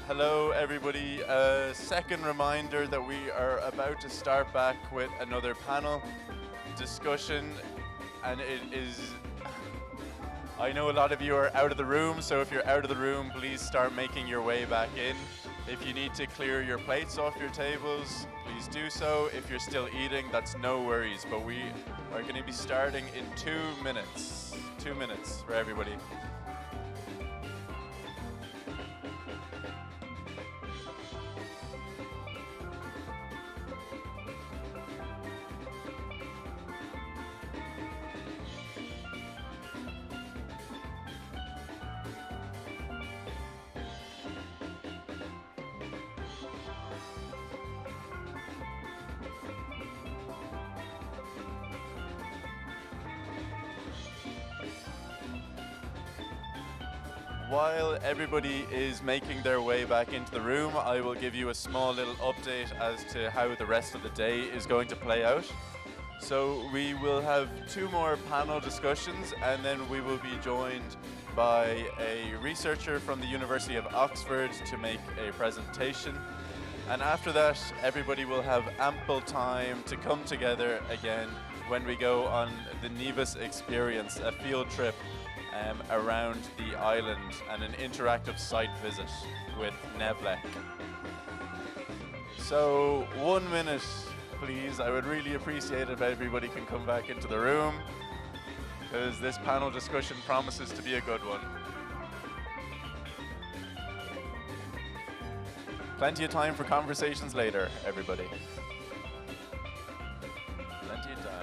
Hello, everybody. Second reminder that we are about to start back with another panel discussion, and it is. I know a lot of you are out of the room, so if you're out of the room, please start making your way back in. If you need to clear your plates off your tables, please do so. If you're still eating, that's no worries, but we are going to be starting in 2 minutes. 2 minutes for everybody. While everybody is making their way back into the room, I will give you a small little update as to how the rest of the day is going to play out. So we will have 2 more panel discussions, and then we will be joined by a researcher from the University of Oxford to make a presentation. And after that, everybody will have ample time to come together again when we go on the Nevis Experience, a field trip around the island and an interactive site visit with Nevlec. So 1 minute, please. I would really appreciate it if everybody can come back into the room, because this panel discussion promises to be a good one. Plenty of time for conversations later, everybody. Plenty of time.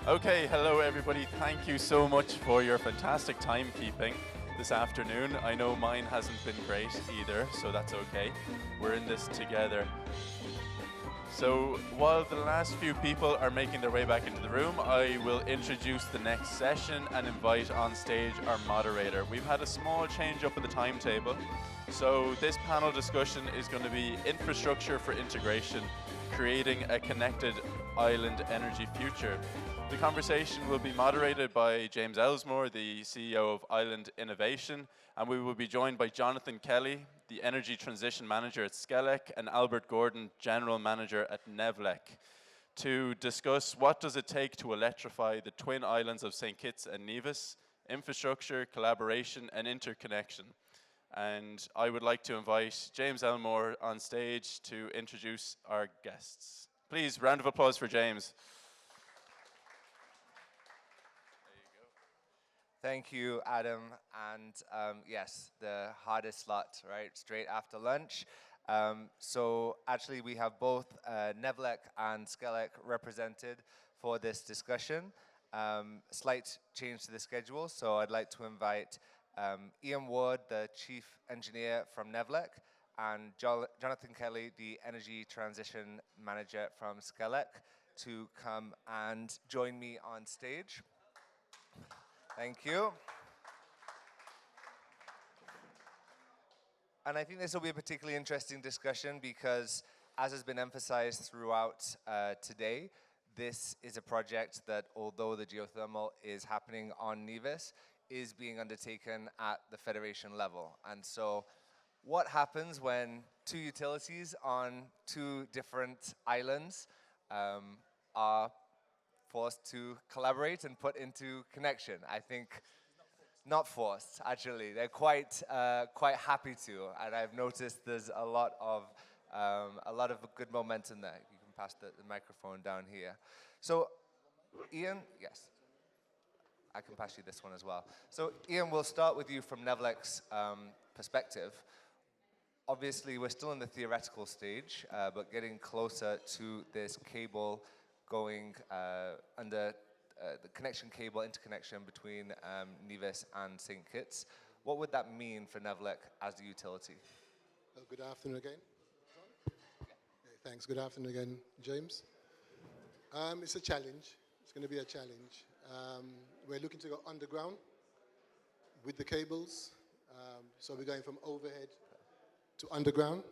Okay, hello everybody. Thank you so much for your fantastic timekeeping this afternoon. I know mine hasn't been great either, so that's okay. We're in this together. So while the last few people are making their way back into the room, I will introduce the next session and invite on stage our moderator. We've had a small change up in the timetable. So this panel discussion is going to be infrastructure for integration, creating a connected island energy future. The conversation will be moderated by James Ellsmore, the CEO of Island Innovation, and we will be joined by Jonathan Kelly, the Energy Transition Manager at Skelec, and Albert Gordon, General Manager at Nevlec, to discuss what does it take to electrify the twin islands of St. Kitts and Nevis, infrastructure, collaboration, and interconnection. And I would like to invite James Ellsmore on stage to introduce our guests. Please, round of applause for James. Thank you, Adam. And yes, the hardest slot, right? Straight after lunch. So actually, we have both Nevlec and Skelec represented for this discussion. Slight change to the schedule. So I'd like to invite Ian Ward, the Chief Engineer from Nevlec, and Jonathan Kelly, the Energy Transition Manager from Skelec, to come and join me on stage. Thank you. And I think this will be a particularly interesting discussion because, as has been emphasized throughout today, this is a project that, although the geothermal is happening on Nevis, is being undertaken at the federation level. And so what happens when 2 utilities on 2 different islands are forced to collaborate and put into connection. I think not forced, actually. They're quite happy to, and I've noticed there's a lot of good momentum there. You can pass the microphone down here. So, Ian, yes, I can pass you this one as well. So, Ian, we'll start with you from Nevlec's perspective. Obviously, we're still in the theoretical stage, but getting closer to this cable going under the connection cable interconnection between Nevis and St. Kitts. What would that mean for Nevlec as a utility? Good afternoon again. Okay, thanks. Good afternoon again, James. It's a challenge. It's going to be a challenge. We're looking to go underground with the cables. So we're going from overhead to underground.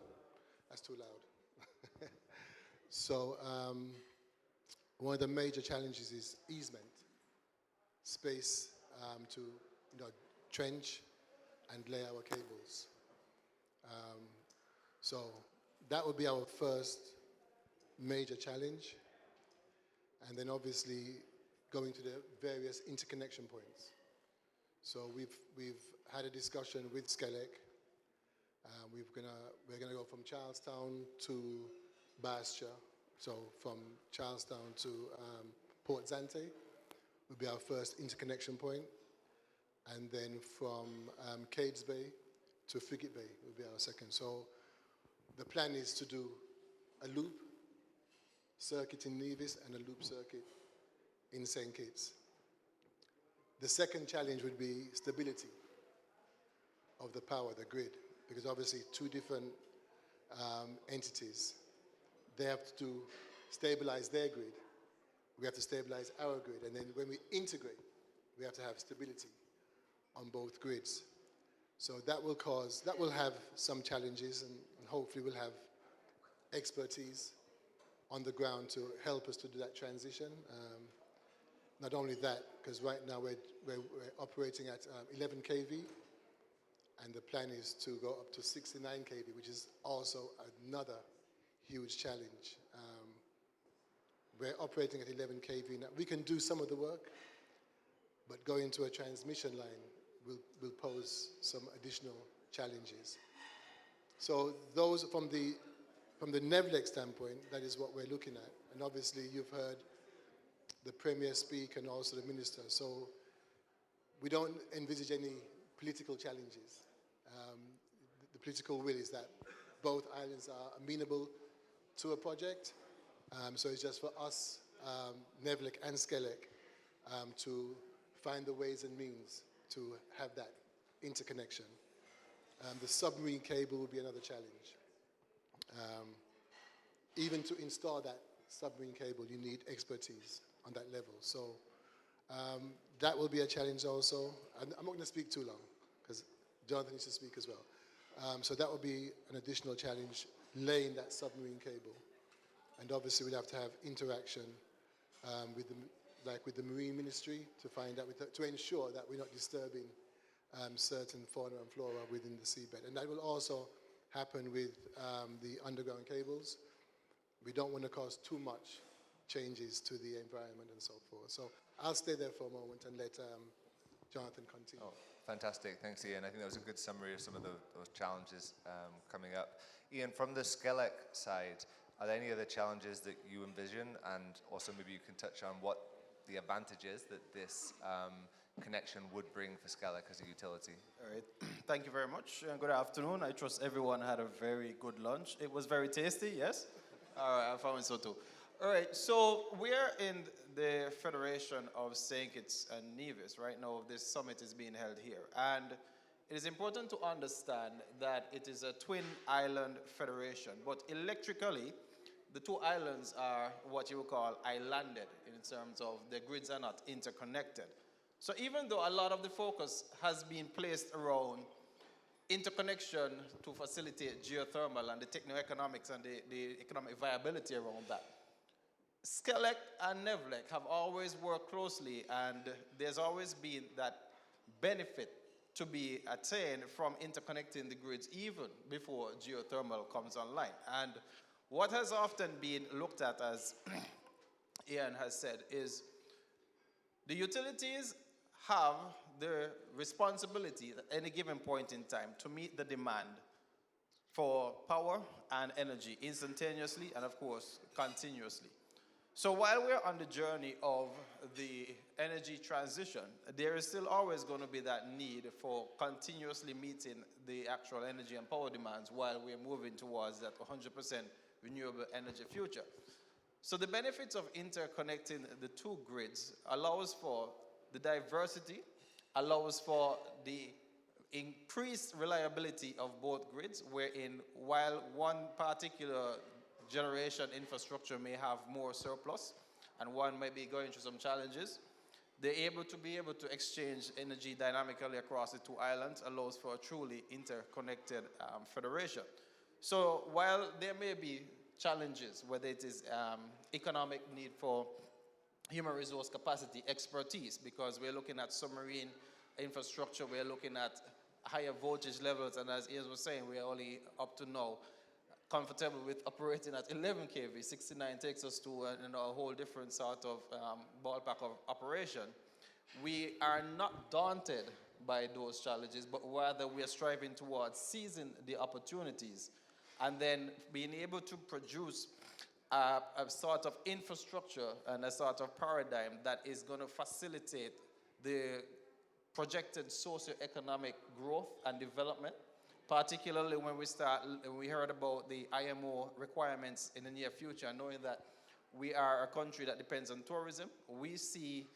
That's too loud. So one of the major challenges is easement, space to trench and lay our cables. So that would be our first major challenge. And then obviously going to the various interconnection points. So we've had a discussion with Skelec. We're gonna go from Charlestown to Bastia. So from Charlestown to Port Zante will be our first interconnection point. And then from Cades Bay to Frigate Bay will be our second. So the plan is to do a loop circuit in Nevis and a loop circuit in St. Kitts. The second challenge would be stability of the power, the grid, because obviously two different entities, they have to stabilize their grid. We have to stabilize our grid. And then when we integrate, we have to have stability on both grids. So that will have some challenges, and hopefully we'll have expertise on the ground to help us to do that transition. Not only that, because right now we're operating at 11 kV, and the plan is to go up to 69 kV, which is also another huge challenge. We're operating at 11 kV now. We can do some of the work, but going to a transmission line will pose some additional challenges. So those from the Nevlec standpoint, that is what we're looking at. And obviously you've heard the Premier speak and also the Minister. So we don't envisage any political challenges. The political will is that both islands are amenable to a project. So it's just for us, Nevlec and Skelec, to find the ways and means to have that interconnection. The submarine cable will be another challenge. Even to install that submarine cable, you need expertise on that level. So that will be a challenge also. I'm not going to speak too long, because Jonathan needs to speak as well. So that will be an additional challenge, laying that submarine cable. And obviously we'll have to have interaction with the Marine Ministry to find out, to ensure that we're not disturbing certain fauna and flora within the seabed. And that will also happen with the underground cables. We don't want to cause too much changes to the environment and so forth. So I'll stay there for a moment and let Jonathan continue. Oh, fantastic. Thanks, Ian. I think that was a good summary of some of those challenges coming up. Ian, from the Skelec side, are there any other challenges that you envision? And also maybe you can touch on what the advantage is that this connection would bring for Skelec as a utility. All right. Thank you very much. Good afternoon. I trust everyone had a very good lunch. It was very tasty, yes? All right, I found so too. All right, so we're in the Federation of St. Kitts and Nevis. Right now, this summit is being held here. And it is important to understand that it is a twin island federation, but electrically, the two islands are what you would call islanded in terms of the grids are not interconnected. So even though a lot of the focus has been placed around interconnection to facilitate geothermal and the techno-economics and the economic viability around that, Skelec and Nevlec have always worked closely, and there's always been that benefit to be attained from interconnecting the grids even before geothermal comes online. And what has often been looked at as Ian has said, is the utilities have the responsibility at any given point in time to meet the demand for power and energy instantaneously and, of course, continuously. So while we're on the journey of the energy transition, there is still always going to be that need for continuously meeting the actual energy and power demands while we're moving towards that 100% renewable energy future. So the benefits of interconnecting the two grids allows for the diversity, allows for the increased reliability of both grids, wherein while one particular generation infrastructure may have more surplus and one may be going through some challenges, they're able to exchange energy dynamically across the two islands, allows for a truly interconnected federation. So while there may be challenges, whether it is economic need for human resource capacity, expertise, because we're looking at submarine infrastructure, we're looking at higher voltage levels, and as Ian was saying, we're only up to now comfortable with operating at 11 kV. 69 takes us to a whole different sort of ballpark of operation. We are not daunted by those challenges, but rather we are striving towards seizing the opportunities and then being able to produce a sort of infrastructure and a sort of paradigm that is going to facilitate the projected socio-economic growth and development, particularly when we heard about the IMO requirements in the near future, knowing that we are a country that depends on tourism. We see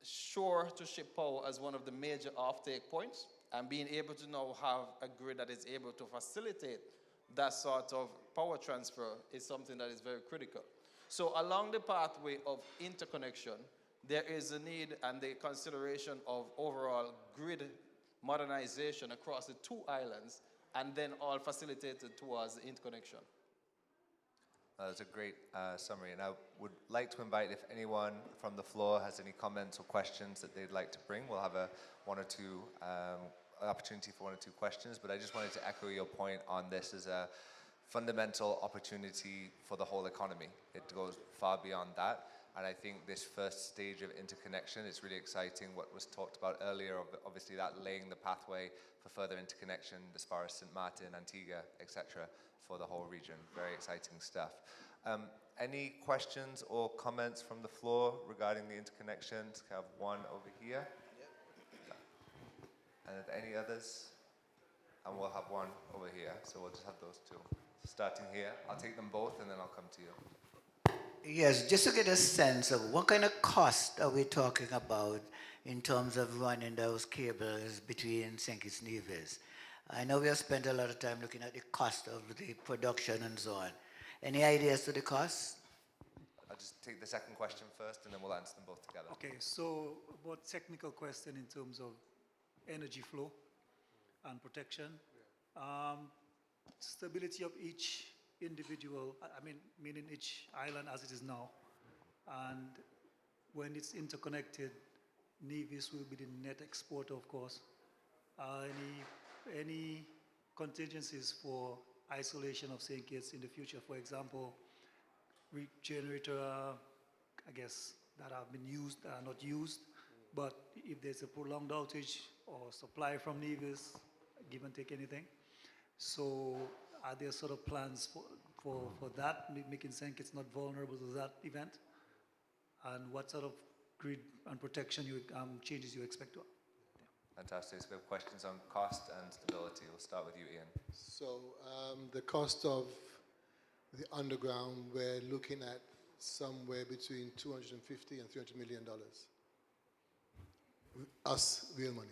shore-to-ship power as one of the major offtake points, and being able to now have a grid that is able to facilitate that sort of power transfer is something that is very critical. So along the pathway of interconnection, there is a need and the consideration of overall grid modernization across the two islands, and then all facilitated towards the interconnection. That's a great summary, and I would like to invite if anyone from the floor has any comments or questions that they'd like to bring. We'll have opportunity for one or two questions, but I just wanted to echo your point on this as a fundamental opportunity for the whole economy. It goes far beyond that. And I think this first stage of interconnection is really exciting. What was talked about earlier, obviously that laying the pathway for further interconnection as far as St. Martin, Antigua, etc., for the whole region. Very exciting stuff. Any questions or comments from the floor regarding the interconnections? I have one over here. And any others? And we'll have one over here. So we'll just have those two. Starting here, I'll take them both and then I'll come to you. Yes, just to get a sense of what kind of cost are we talking about in terms of running those cables between St. Kitts and Nevis. I know we have spent a lot of time looking at the cost of the production and so on. Any ideas to the cost? I'll just take the second question first and then we'll answer them both together. Okay, so about technical question in terms of energy flow and protection. Stability of each individual, meaning each island as it is now. And when it's interconnected, Nevis will be the net exporter, of course. Any contingencies for isolation of St. Kitts in the future, for example, generator, I guess, that have been used, are not used, but if there's a prolonged outage or supply from Nevis, give and take anything. So are there sort of plans for that, making St. Kitts not vulnerable to that event? And what sort of grid and protection changes you expect to? Fantastic. So we have questions on cost and stability. We'll start with you, Ian. So the cost of the underground, we're looking at somewhere between $250 and $300 million. Us, real money.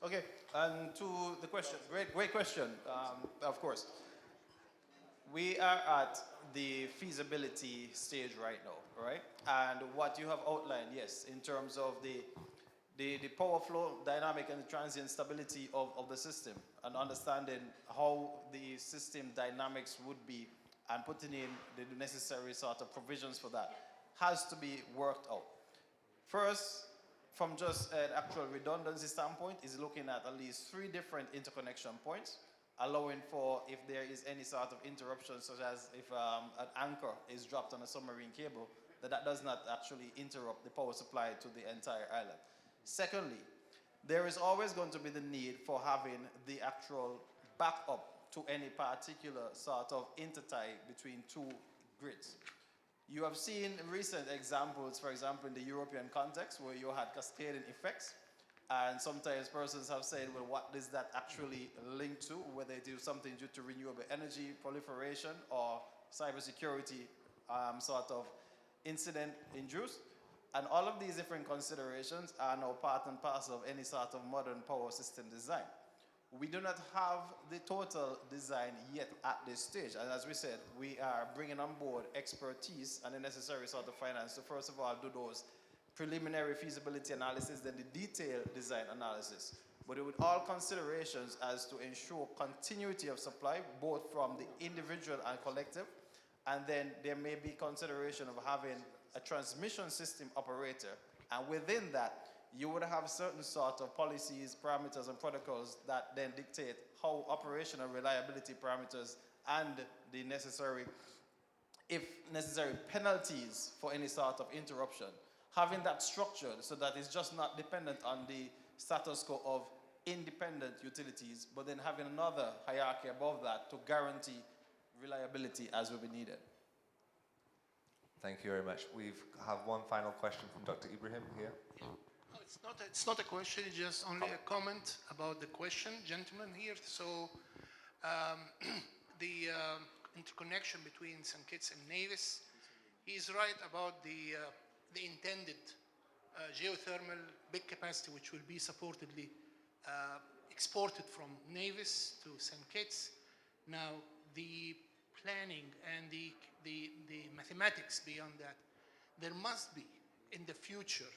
Okay, and to the question, great question, of course. We are at the feasibility stage right now, right? And what you have outlined, yes, in terms of the power flow, dynamic and transient stability of the system, and understanding how the system dynamics would be and putting in the necessary sort of provisions for that has to be worked out. First, from just an actual redundancy standpoint, is looking at least 3 different interconnection points, allowing for if there is any sort of interruption, such as if an anchor is dropped on a submarine cable, that does not actually interrupt the power supply to the entire island. Secondly, there is always going to be the need for having the actual backup to any particular sort of intertie between 2 grids. You have seen recent examples, for example, in the European context, where you had cascading effects. And sometimes persons have said, well, what does that actually link to? Whether it is something due to renewable energy proliferation or cybersecurity sort of incident induced. And all of these different considerations are now part and parcel of any sort of modern power system design. We do not have the total design yet at this stage. And as we said, we are bringing on board expertise and the necessary sort of finance to first of all do those preliminary feasibility analysis, then the detailed design analysis. But with all considerations as to ensure continuity of supply, both from the individual and collective, and then there may be consideration of having a transmission system operator. And within that, you would have certain sort of policies, parameters, and protocols that then dictate how operational reliability parameters and the necessary, if necessary, penalties for any sort of interruption. Having that structured so that it's just not dependent on the status quo of independent utilities, but then having another hierarchy above that to guarantee reliability as will be needed. Thank you very much. We have one final question from Dr. Ibrahim here. Oh, it's not a question, it's just only a comment about the question, gentlemen here. So the interconnection between St. Kitts and Nevis, he's right about the intended geothermal big capacity which will be supportedly exported from Nevis to St. Kitts. Now, the planning and the mathematics beyond that, there must be in the future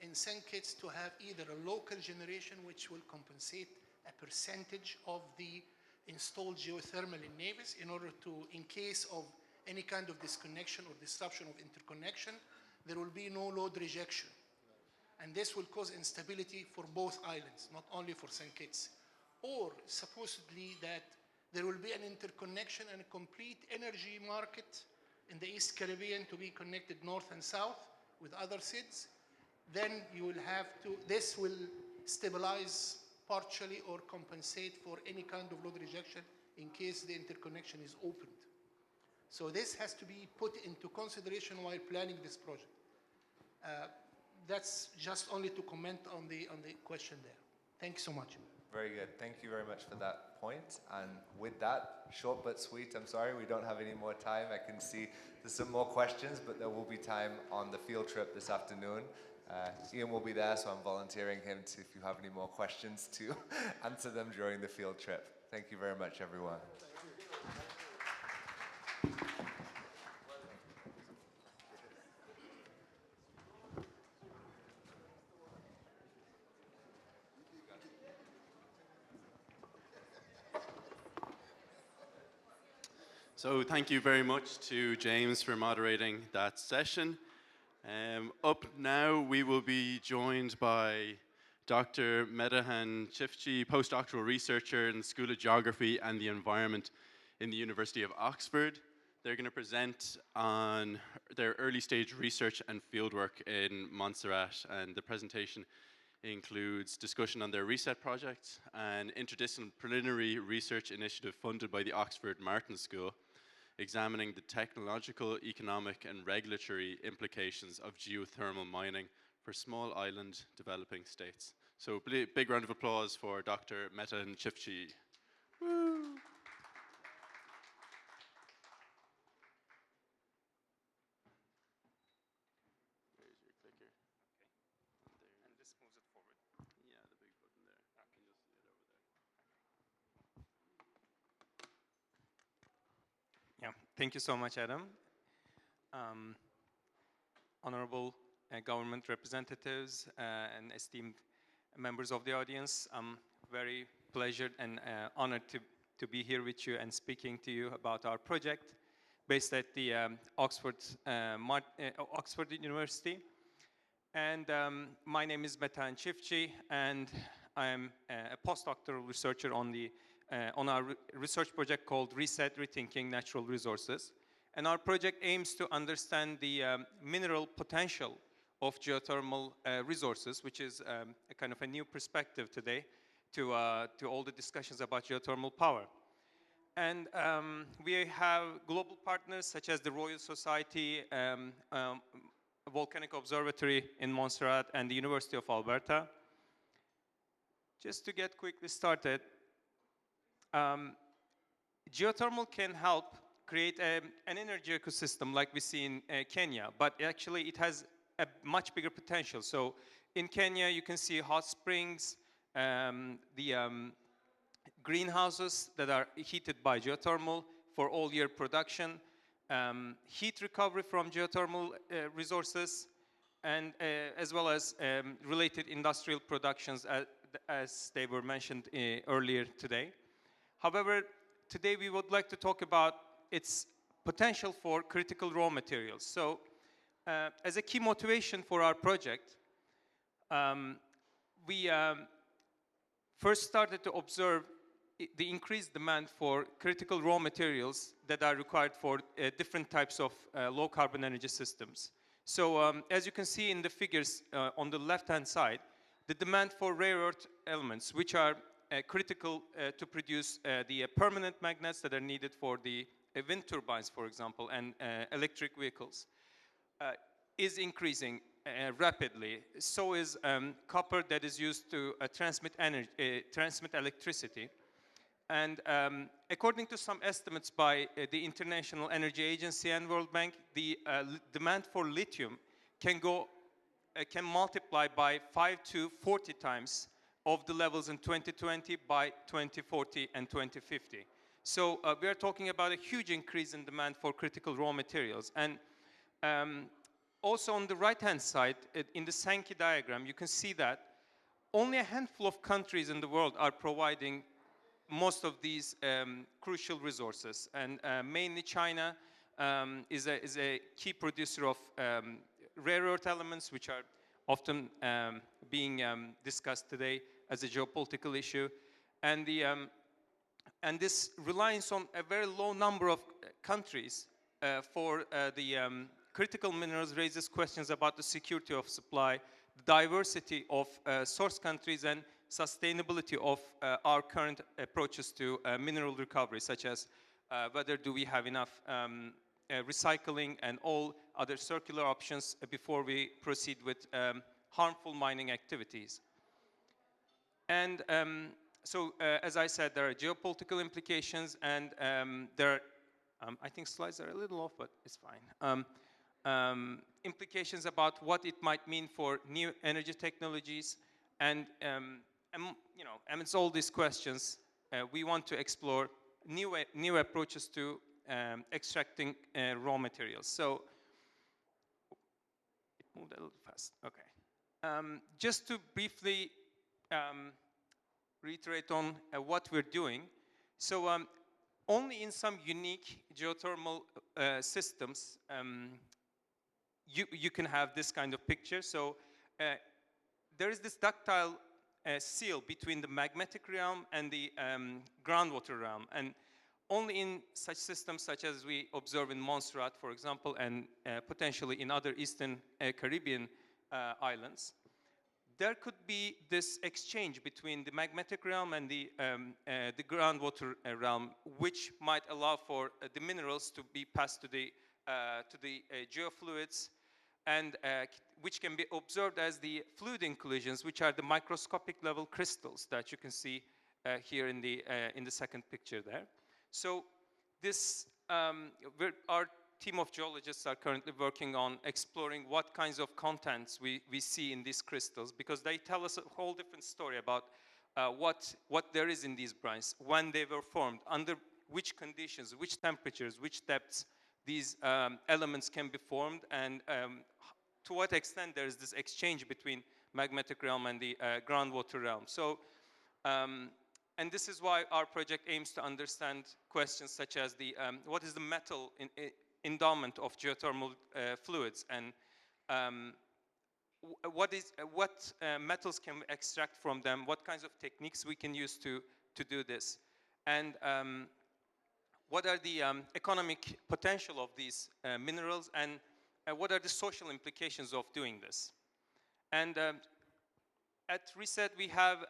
in St. Kitts to have either a local generation which will compensate a percentage of the installed geothermal in Nevis in order to, in case of any kind of disconnection or disruption of interconnection, there will be no load rejection. And this will cause instability for both islands, not only for St. Kitts. Or supposedly that there will be an interconnection and a complete energy market in the East Caribbean to be connected north and south with other SIDs. Then you will have to, this will stabilize partially or compensate for any kind of load rejection in case the interconnection is opened. So this has to be put into consideration while planning this project. That's just only to comment on the question there. Thank you so much. Very good. Thank you very much for that point. And with that, short but sweet, I'm sorry we don't have any more time. I can see there's some more questions, but there will be time on the field trip this afternoon. Ian will be there, so I'm volunteering him to, if you have any more questions, to answer them during the field trip. Thank you very much, everyone. So thank you very much to James for moderating that session. Up now, we will be joined by Dr. Medahan Chifchi, postdoctoral researcher in the School of Geography and the Environment in the University of Oxford. They're going to present on their early stage research and fieldwork in Montserrat, and the presentation includes discussion on their RESET project, an interdisciplinary research initiative funded by the Oxford Martin School, examining the technological, economic, and regulatory implications of geothermal mining for small island developing states. So big round of applause for Dr. Medahan Chifchi. Woo! Where's your clicker? Okay. And this moves it forward. Yeah, the big button there. Okay. And you'll see it over there. Yeah, thank you so much, Adam. Honorable government representatives and esteemed members of the audience, I'm very pleasured and honored to be here with you and speaking to you about our project based at the Oxford University. And my name is Metan Çiftçi, and I'm a postdoctoral researcher on our research project called Reset Rethinking Natural Resources. And our project aims to understand the mineral potential of geothermal resources, which is a kind of a new perspective today to all the discussions about geothermal power. And we have global partners such as the Royal Society, Volcanic Observatory in Montserrat, and the University of Alberta. Just to get quickly started, geothermal can help create an energy ecosystem like we see in Kenya, but actually it has a much bigger potential. So in Kenya, you can see hot springs, greenhouses that are heated by geothermal for all year production, heat recovery from geothermal resources, and as well as related industrial productions as they were mentioned earlier today. However, today we would like to talk about its potential for critical raw materials. So as a key motivation for our project, we first started to observe the increased demand for critical raw materials that are required for different types of low carbon energy systems. So as you can see in the figures on the left-hand side, the demand for rare earth elements, which are critical to produce the permanent magnets that are needed for the wind turbines, for example, and electric vehicles, is increasing rapidly. So is copper that is used to transmit electricity. And according to some estimates by the International Energy Agency and World Bank, the demand for lithium can multiply by 5 to 40 times of the levels in 2020 by 2040 and 2050. So we are talking about a huge increase in demand for critical raw materials. And also on the right-hand side, in the Sankey diagram, you can see that only a handful of countries in the world are providing most of these crucial resources. And mainly China is a key producer of rare earth elements, which are often being discussed today as a geopolitical issue. And this reliance on a very low number of countries for the critical minerals raises questions about the security of supply, the diversity of source countries, and sustainability of our current approaches to mineral recovery, such as whether do we have enough recycling and all other circular options before we proceed with harmful mining activities. And so, as I said, there are geopolitical implications, and there are, I think slides are a little off, but it's fine. Implications about what it might mean for new energy technologies, and you know, amidst all these questions, we want to explore new approaches to extracting raw materials. So, it moved a little fast. Okay. Just to briefly reiterate on what we're doing. So, only in some unique geothermal systems you can have this kind of picture. So, there is this ductile seal between the magmatic realm and the groundwater realm, and only in such systems such as we observe in Montserrat, for example, and potentially in other Eastern Caribbean islands, there could be this exchange between the magmatic realm and the groundwater realm, which might allow for the minerals to be passed to the geofluids, and which can be observed as the fluid inclusions, which are the microscopic level crystals that you can see here in the second picture there. So this, our team of geologists are currently working on exploring what kinds of contents we see in these crystals, because they tell us a whole different story about what there is in these brines, when they were formed, under which conditions, which temperatures, which depths these elements can be formed, and to what extent there is this exchange between magmatic realm and the groundwater realm. So, and this is why our project aims to understand questions such as what is the metal endowment of geothermal fluids, and what metals can we extract from them, what kinds of techniques we can use to do this, and what are the economic potential of these minerals, and what are the social implications of doing this. And at Reset, we have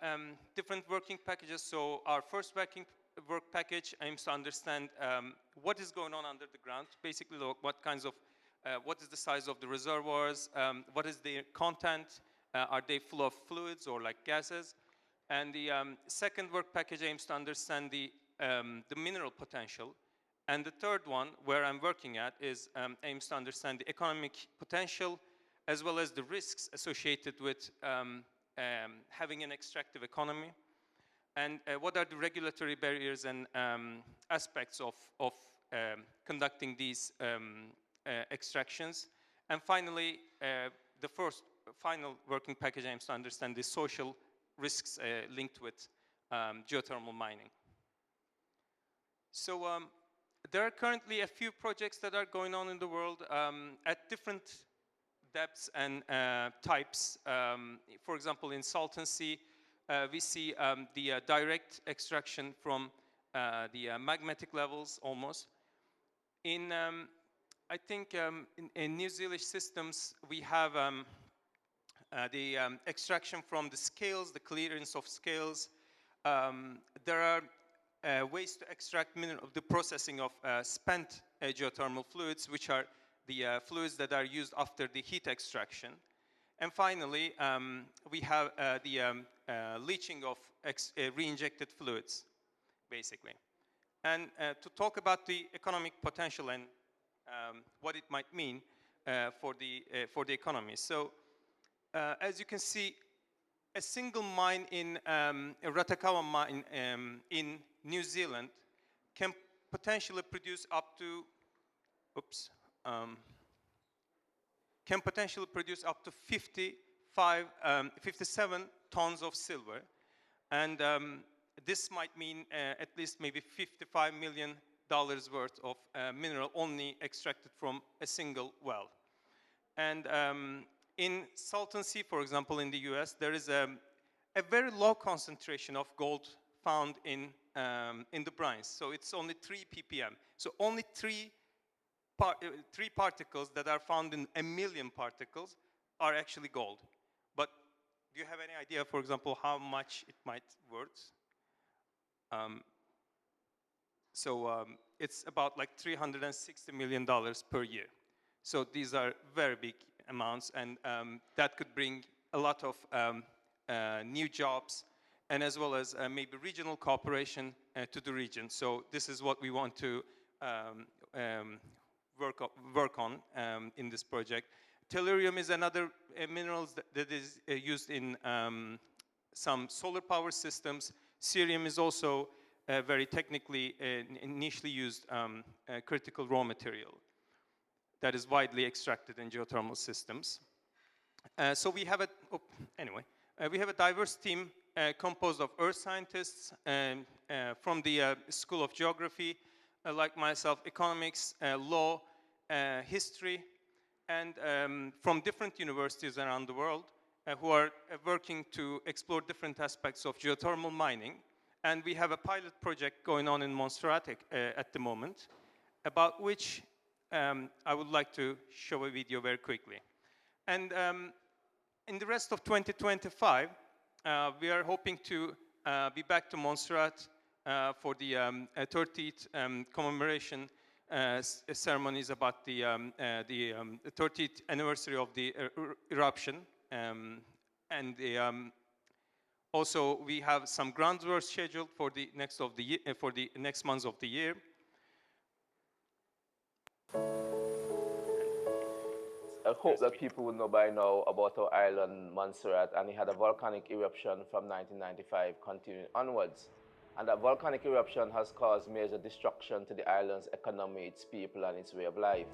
different working packages. So our first work package aims to understand what is going on under the ground, basically what kinds of, what is the size of the reservoirs, what is their content, are they full of fluids or like gases? And the second work package aims to understand the mineral potential. And the third one, where I'm working at, is aims to understand the economic potential as well as the risks associated with having an extractive economy, and what are the regulatory barriers and aspects of conducting these extractions. And finally, the final working package aims to understand the social risks linked with geothermal mining. So there are currently a few projects that are going on in the world at different depths and types. For example, in Salton Sea, we see the direct extraction from the magmatic levels almost. In, I think, in New Zealand systems, we have the extraction from the scales, the clearance of scales. There are ways to extract the processing of spent geothermal fluids, which are the fluids that are used after the heat extraction. And finally, we have the leaching of re-injected fluids, basically. And to talk about the economic potential and what it might mean for the economy. So, as you can see, a single mine in a Ratakawa mine in New Zealand can potentially produce up to, can potentially produce up to 57 tons of silver. And this might mean at least maybe $55 million worth of mineral only extracted from a single well. And in Salton Sea, for example, in the US, there is a very low concentration of gold found in the brines. So it's only 3 ppm. So only three particles that are found in a million particles are actually gold. But do you have any idea, for example, how much it might worth? It's about like $360 million per year. So these are very big amounts, and that could bring a lot of new jobs, and as well as maybe regional cooperation to the region. So this is what we want to work on in this project. Tellurium is another mineral that is used in some solar power systems. Cerium is also very technically nichely used critical raw material that is widely extracted in geothermal systems. So we have we have a diverse team composed of earth scientists from the School of Geography, like myself, economics, law, history, and from different universities around the world who are working to explore different aspects of geothermal mining. And we have a pilot project going on in Montserrat at the moment, about which I would like to show a video very quickly. And in the rest of 2025, we are hoping to be back to Montserrat for the 30th commemoration ceremonies about the 30th anniversary of the eruption. And also, we have some groundwork scheduled for the next months of the year. I hope that people will know by now about our island, Montserrat, and it had a volcanic eruption from 1995 continuing onwards. And that volcanic eruption has caused major destruction to the island's economy, its people, and its way of life.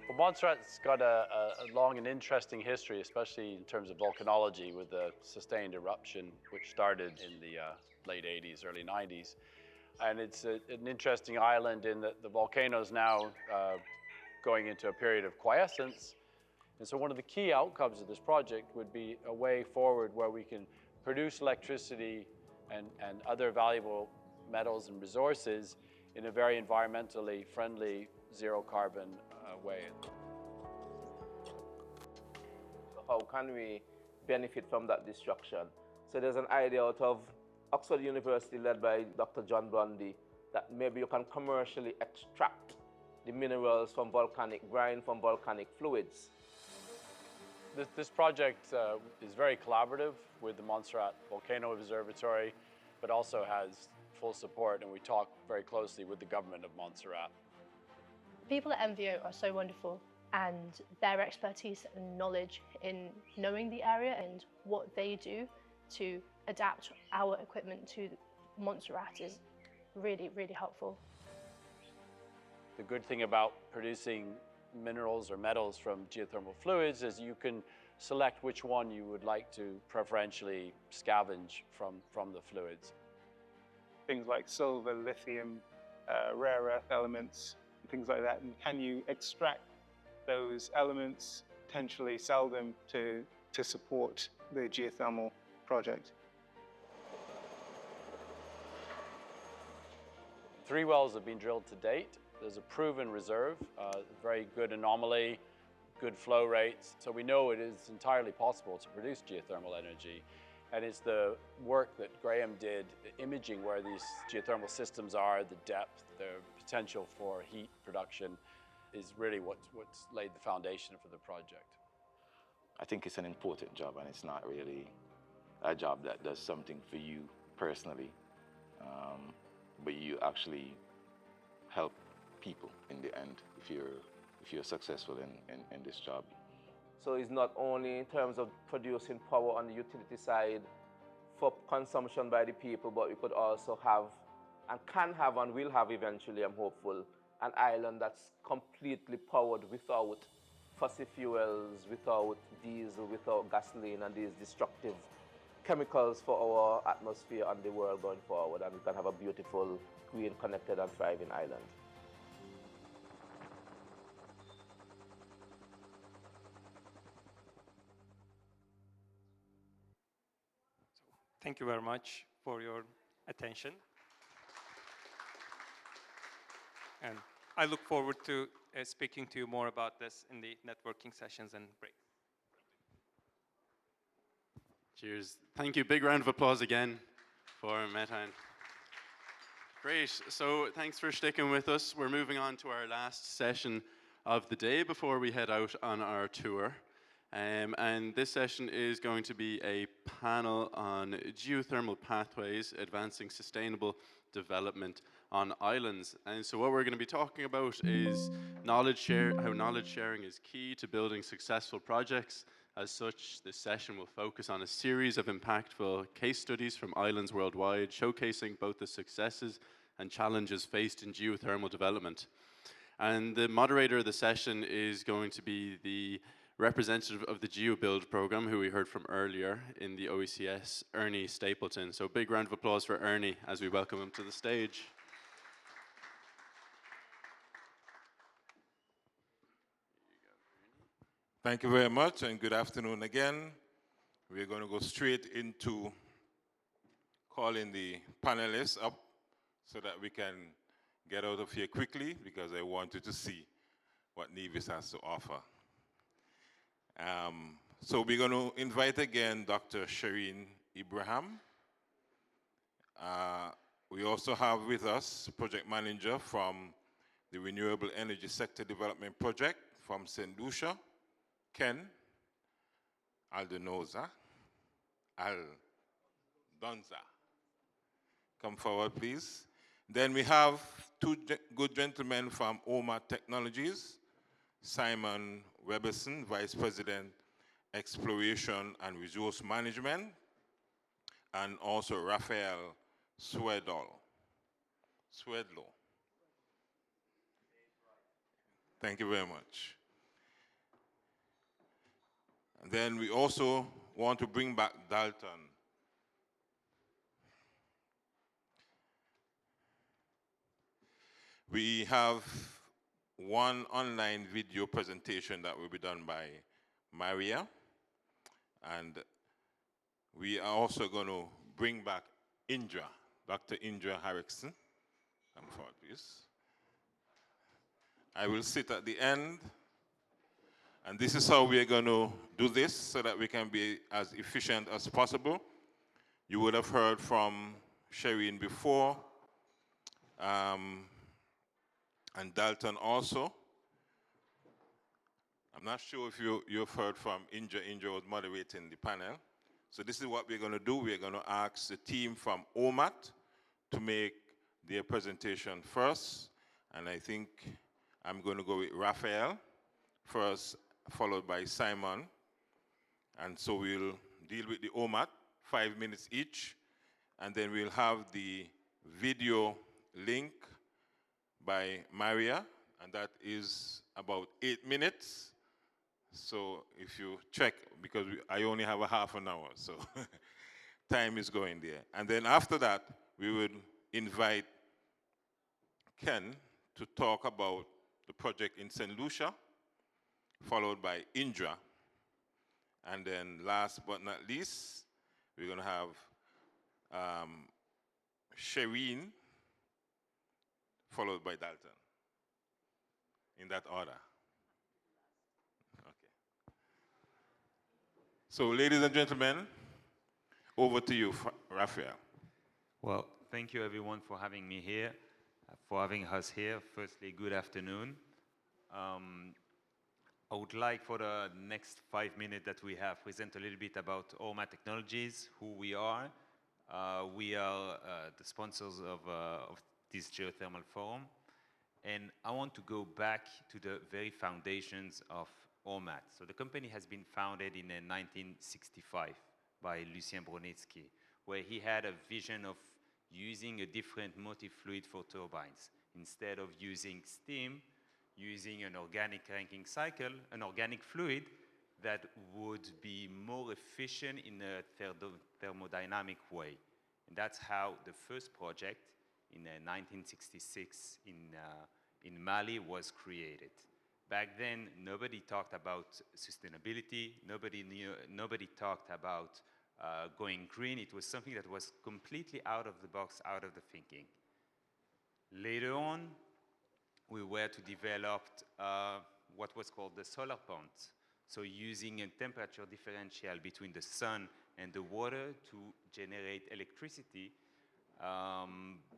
Well, Montserrat's got a long and interesting history, especially in terms of volcanology, with the sustained eruption, which started in the late 80s, early 90s. And it's an interesting island in that the volcano is now going into a period of quiescence. And so one of the key outcomes of this project would be a way forward where we can produce electricity and other valuable metals and resources in a very environmentally friendly, zero carbon way. How can we benefit from that destruction? So there's an idea out of Oxford University led by Dr. John Blundy that maybe you can commercially extract the minerals from volcanic brine, from volcanic fluids. This project is very collaborative with the Montserrat Volcano Observatory, but also has full support, and we talk very closely with the government of Montserrat. People at MVO are so wonderful, and their expertise and knowledge in knowing the area and what they do to adapt our equipment to Montserrat is really, really helpful. The good thing about producing minerals or metals from geothermal fluids is you can select which one you would like to preferentially scavenge from the fluids. Things like silver, lithium, rare earth elements, things like that. And can you extract those elements, potentially sell them to support the geothermal project? 3 wells have been drilled to date. There's a proven reserve, very good anomaly, good flow rates. So we know it is entirely possible to produce geothermal energy. And it's the work that Graham did, the imaging where these geothermal systems are, the depth, the potential for heat production, is really what's laid the foundation for the project. I think it's an important job, and it's not really a job that does something for you personally, but you actually help people in the end if you're successful in this job. So it's not only in terms of producing power on the utility side for consumption by the people, but we could also have, and can have, and will have eventually, I'm hopeful, an island that's completely powered without fossil fuels, without diesel, without gasoline, and these destructive chemicals for our atmosphere and the world going forward, and we can have a beautiful, green, connected, and thriving island. Thank you very much for your attention. And I look forward to speaking to you more about this in the networking sessions and break. Cheers. Thank you. Big round of applause again for Metan. Great. So thanks for sticking with us. We're moving on to our last session of the day before we head out on our tour. And this session is going to be a panel on geothermal pathways, advancing sustainable development on islands. And so what we're going to be talking about is how knowledge sharing is key to building successful projects. As such, this session will focus on a series of impactful case studies from islands worldwide, showcasing both the successes and challenges faced in geothermal development. And the moderator of the session is going to be the representative of the GeoBuild program, who we heard from earlier in the OECS, Ernie Stapleton. So big round of applause for Ernie as we welcome him to the stage. Thank you very much, and good afternoon again. We're going to go straight into calling the panelists up so that we can get out of here quickly, because I want you to see what Nevis has to offer. So we're going to invite again Dr. Shireen Ibrahim. We also have with us project manager from the Renewable Energy Sector Development Project from St. Lucia, Ken Aldonza. Come forward, please. Then we have two good gentlemen from OMA Technologies, Simon Weberson, Vice President, Exploration and Resource Management, and also Raphael Swedlow. Thank you very much. And then we also want to bring back Dalton. We have one online video presentation that will be done by Maria, and we are also going to bring back Indra, Dr. Indra Harrison. Come forward, please. I will sit at the end, and this is how we are going to do this so that we can be as efficient as possible. You would have heard from Shireen before, and Dalton also. I'm not sure if you've heard from Indra. Indra was moderating the panel. So this is what we're going to do. We're going to ask the team from OMAT to make their presentation first. And I think I'm going to go with Raphael first, followed by Simon. And so we'll deal with the OMAT, 5 minutes each. And then we'll have the video link by Maria, and that is about 8 minutes. So if you check, because I only have a half an hour, so time is going there. And then after that, we would invite Ken to talk about the project in St. Lucia, followed by Indra. And then last but not least, we're going to have Shireen, followed by Dalton, in that order. Okay. So, ladies and gentlemen, over to you, Raphael. Well, thank you everyone for having me here, for having us here. Firstly, good afternoon. I would like for the next 5 minutes that we have present a little bit about OMA Technologies, who we are. We are the sponsors of this Geothermal Forum. And I want to go back to the very foundations of OMAT. So the company has been founded in 1965 by Lucien Bronitsky, where he had a vision of using a different multi-fluid for turbines. Instead of using steam, using an organic cranking cycle, an organic fluid that would be more efficient in a thermodynamic way. And that's how the first project in 1966 in Mali was created. Back then, nobody talked about sustainability. Nobody talked about going green. It was something that was completely out of the box, out of the thinking. Later on, we were to develop what was called the solar pumps. So using a temperature differential between the sun and the water to generate electricity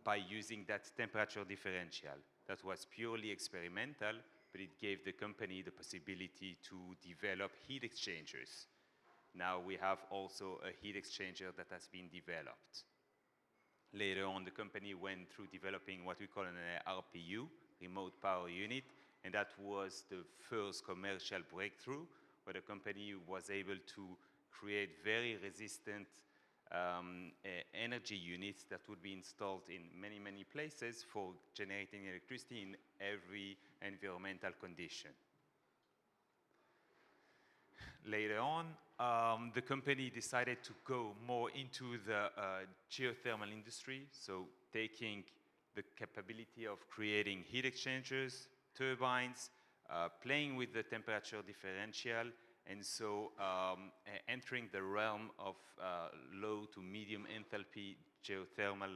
by using that temperature differential. That was purely experimental, but it gave the company the possibility to develop heat exchangers. Now we have also a heat exchanger that has been developed. Later on, the company went through developing what we call an RPU, remote power unit, and that was the first commercial breakthrough where the company was able to create very resistant energy units that would be installed in many, many places for generating electricity in every environmental condition. Later on, the company decided to go more into the geothermal industry, so taking the capability of creating heat exchangers, turbines, playing with the temperature differential, and so entering the realm of low to medium enthalpy geothermal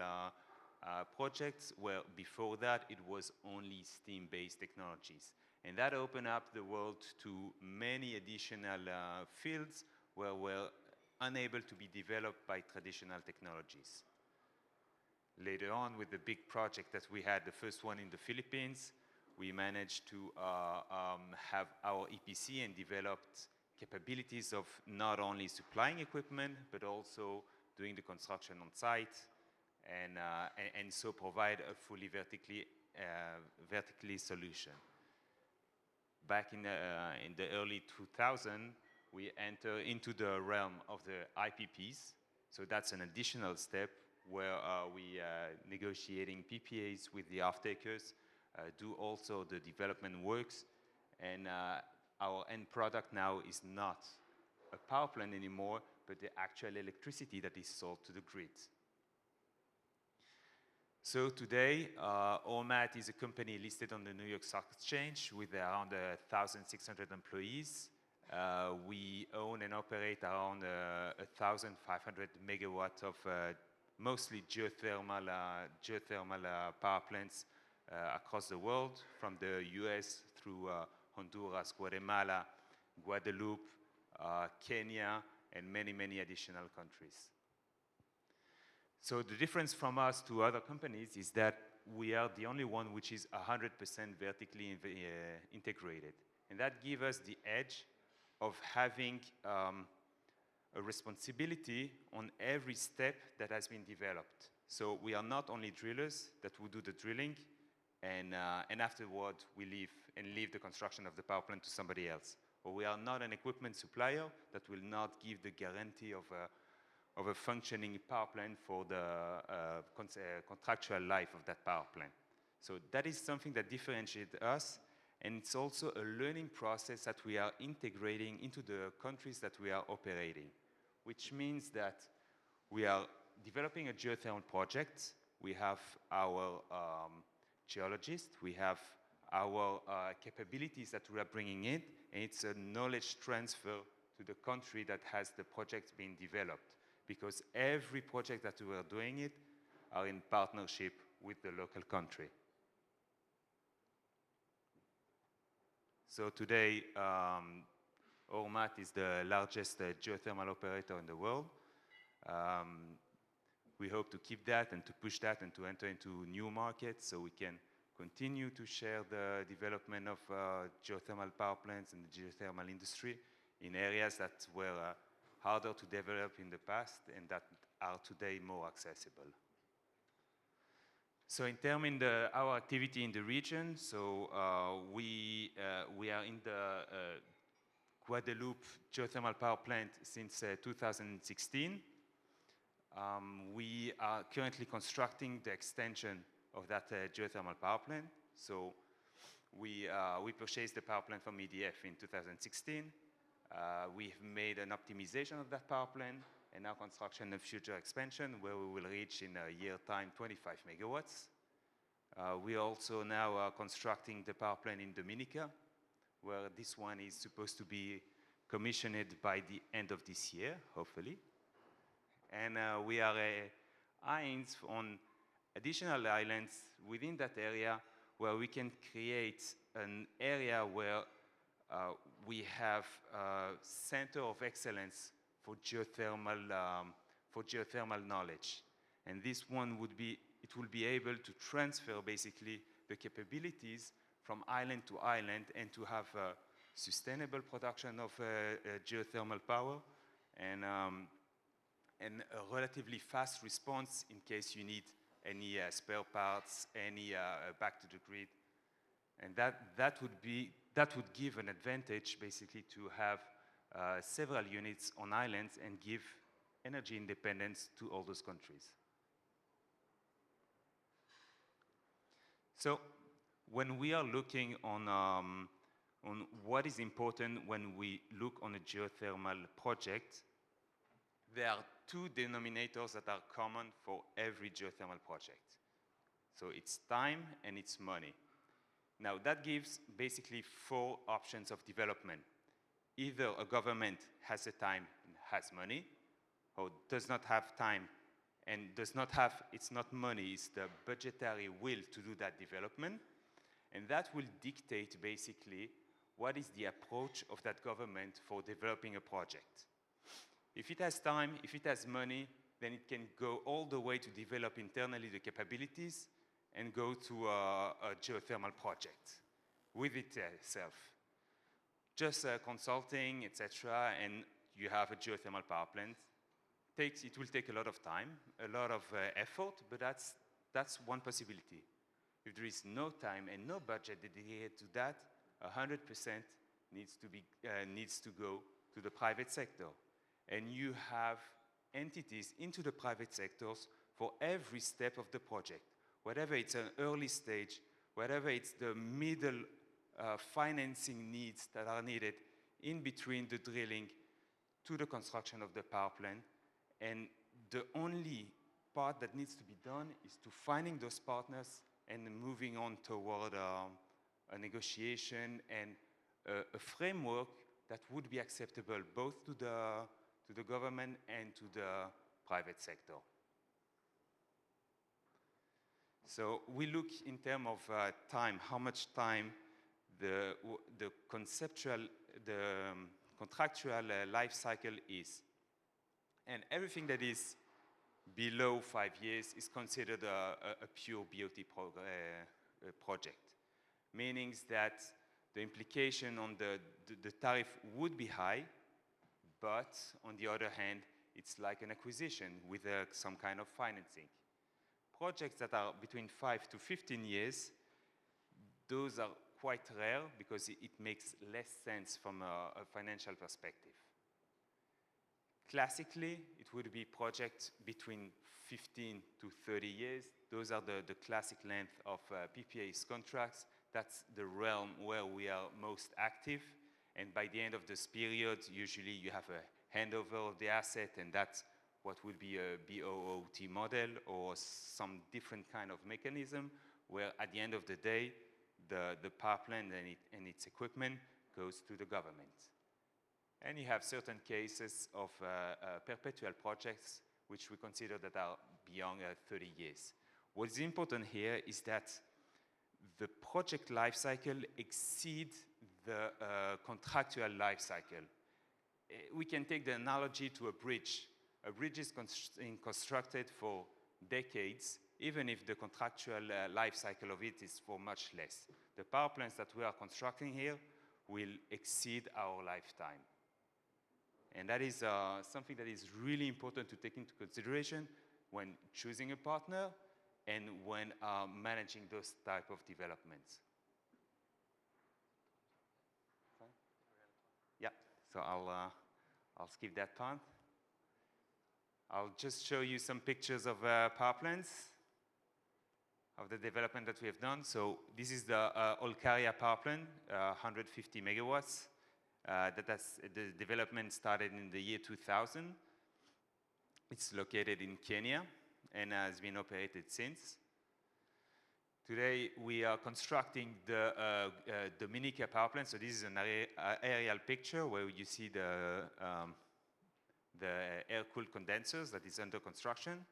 projects, where before that it was only steam-based technologies. And that opened up the world to many additional fields where were unable to be developed by traditional technologies. Later on, with the big project that we had, the first one in the Philippines, we managed to have our EPC and developed capabilities of not only supplying equipment, but also doing the construction on site, and so provide a fully vertically solution. Back in the early 2000s, we enter into the realm of the IPPs. So that's an additional step where we are negotiating PPAs with the off-takers, do also the development works, and our end product now is not a power plant anymore, but the actual electricity that is sold to the grid. So today, OMAT is a company listed on the New York Stock Exchange with around 1,600 employees. We own and operate around 1,500 megawatts of mostly geothermal power plants across the world, from the US through Honduras, Guatemala, Guadeloupe, Kenya, and many, many additional countries. So the difference from us to other companies is that we are the only one which is 100% vertically integrated. And that gives us the edge of having a responsibility on every step that has been developed. So we are not only drillers that will do the drilling, and afterward we leave the construction of the power plant to somebody else. Or we are not an equipment supplier that will not give the guarantee of a functioning power plant for the contractual life of that power plant. So that is something that differentiates us, and it's also a learning process that we are integrating into the countries that we are operating, which means that we are developing a geothermal project. We have our geologists, we have our capabilities that we are bringing in, and it's a knowledge transfer to the country that has the project being developed, because every project that we are doing it are in partnership with the local country. So today, OMAT is the largest geothermal operator in the world. We hope to keep that and to push that and to enter into new markets so we can continue to share the development of geothermal power plants and the geothermal industry in areas that were harder to develop in the past and that are today more accessible. So in terms of our activity in the region, so we are in the Guadeloupe geothermal power plant since 2016. We are currently constructing the extension of that geothermal power plant. So we purchased the power plant from EDF in 2016. We've made an optimization of that power plant and now construction of future expansion where we will reach in a year time 25 megawatts. We also now constructing the power plant in Dominica, where this one is supposed to be commissioned by the end of this year, hopefully. And we are eyeing on additional islands within that area where we can create an area where we have a center of excellence for geothermal knowledge. And this one would be, it will be able to transfer basically the capabilities from island to island and to have a sustainable production of geothermal power and a relatively fast response in case you need any spare parts, any back to the grid. And that would give an advantage basically to have several units on islands and give energy independence to all those countries. So when we are looking on what is important when we look on a geothermal project, there are two denominators that are common for every geothermal project. So it's time and it's money. Now that gives basically four options of development. Either a government has the time and has money, or does not have time and does not have, it's not money, it's the budgetary will to do that development. And that will dictate basically what is the approach of that government for developing a project. If it has time, if it has money, then it can go all the way to develop internally the capabilities and go to a geothermal project with itself. Just consulting, etc., and you have a geothermal power plant. It will take a lot of time, a lot of effort, but that's one possibility. If there is no time and no budget dedicated to that, 100% needs to go to the private sector. And you have entities into the private sectors for every step of the project, whatever it's an early stage, whatever it's the middle financing needs that are needed in between the drilling to the construction of the power plant. And the only part that needs to be done is to finding those partners and moving on toward a negotiation and a framework that would be acceptable both to the government and to the private sector. So we look in terms of time, how much time the contractual life cycle is. And everything that is below 5 years is considered a pure BOT project, meaning that the implication on the tariff would be high, but on the other hand, it's like an acquisition with some kind of financing. Projects that are between 5 to 15 years, those are quite rare because it makes less sense from a financial perspective. Classically, it would be projects between 15 to 30 years. Those are the classic length of PPA's contracts. That's the realm where we are most active. And by the end of this period, usually you have a handover of the asset, and that's what would be a BOOT model or some different kind of mechanism where at the end of the day, the power plant and its equipment goes to the government. And you have certain cases of perpetual projects which we consider that are beyond 30 years. What is important here is that the project life cycle exceeds the contractual life cycle. We can take the analogy to a bridge. A bridge is constructed for decades, even if the contractual life cycle of it is for much less. The power plants that we are constructing here will exceed our lifetime. And that is something that is really important to take into consideration when choosing a partner and when managing those type of developments. Yeah, so I'll skip that part. I'll just show you some pictures of power plants of the development that we have done. So this is the Olkaria power plant, 150 megawatts. The development started in the year 2000. It's located in Kenya and has been operated since. Today we are constructing the Dominica power plant. So this is an aerial picture where you see the air-cooled condensers that is under construction.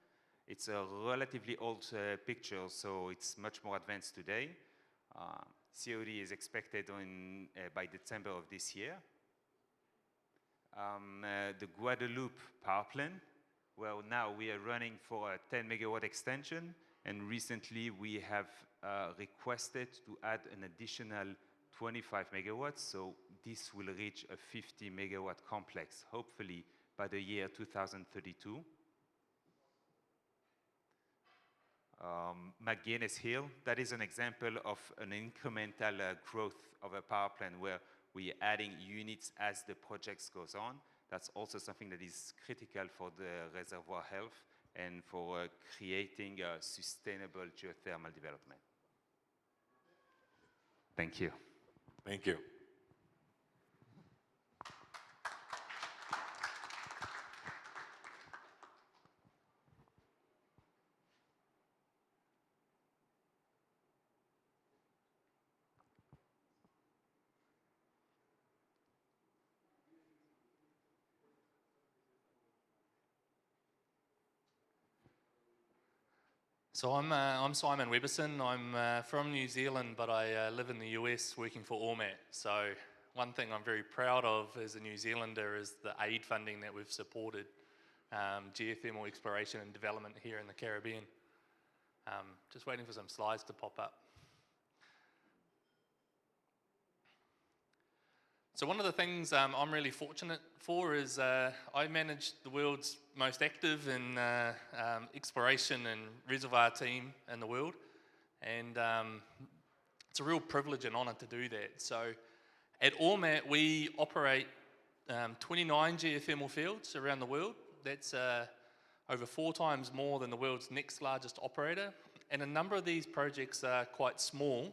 It's a relatively old picture, so it's much more advanced today. COD is expected by December of this year. The Guadeloupe power plant, well, now we are running for a 10 megawatt extension, and recently we have requested to add an additional 25 megawatts, so this will reach a 50 megawatt complex, hopefully by the year 2032. McGuinness Hill, that is an example of an incremental growth of a power plant where we are adding units as the project goes on. That's also something that is critical for the reservoir health and for creating a sustainable geothermal development. Thank you. Thank you. So I'm Simon Webberson. I'm from New Zealand, but I live in the US working for ORMAT. So one thing I'm very proud of as a New Zealander is the aid funding that we've supported geothermal exploration and development here in the Caribbean. Just waiting for some slides to pop up. So one of the things I'm really fortunate for is I manage the world's most active in exploration and reservoir team in the world, and it's a real privilege and honour to do that. So at ORMAT we operate 29 geothermal fields around the world. That's over 4 times more than the world's next largest operator, and a number of these projects are quite small.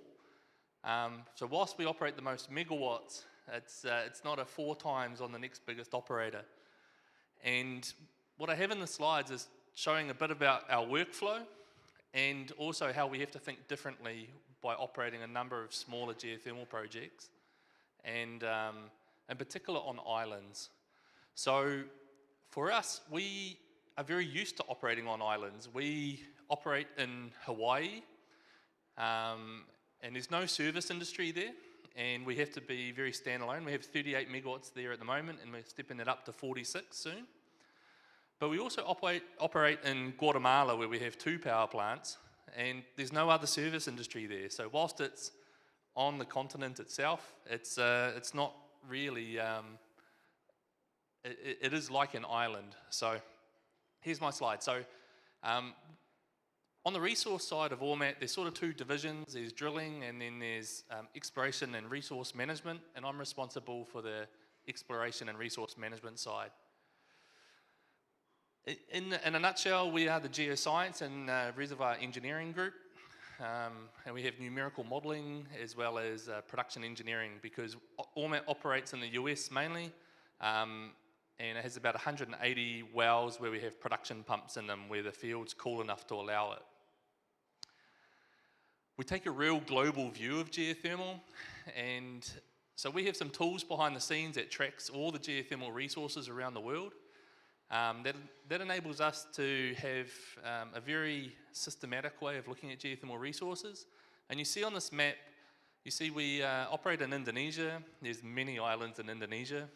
So whilst we operate the most megawatts, it's not a 4 times on the next biggest operator. And what I have in the slides is showing a bit about our workflow and also how we have to think differently by operating a number of smaller geothermal projects, and in particular on islands. So for us, we are very used to operating on islands. We operate in Hawaii, and there's no service industry there, and we have to be very standalone. We have 38 megawatts there at the moment, and we're stepping it up to 46 soon. But we also operate in Guatemala, where we have 2 power plants, and there's no other service industry there. So whilst it's on the continent itself, it's not really, it is like an island. So here's my slide. So on the resource side of Ormat, there's sort of 2 divisions. There's drilling, and then there's exploration and resource management, and I'm responsible for the exploration and resource management side. In a nutshell, we are the Geoscience and Reservoir Engineering group, and we have numerical modelling as well as production engineering, because Ormat operates in the US mainly, and it has about 180 wells where we have production pumps in them where the field's cool enough to allow it. We take a real global view of geothermal, and so we have some tools behind the scenes that tracks all the geothermal resources around the world. That enables us to have a very systematic way of looking at geothermal resources. And you see on this map, you see we operate in Indonesia. There's many islands in Indonesia.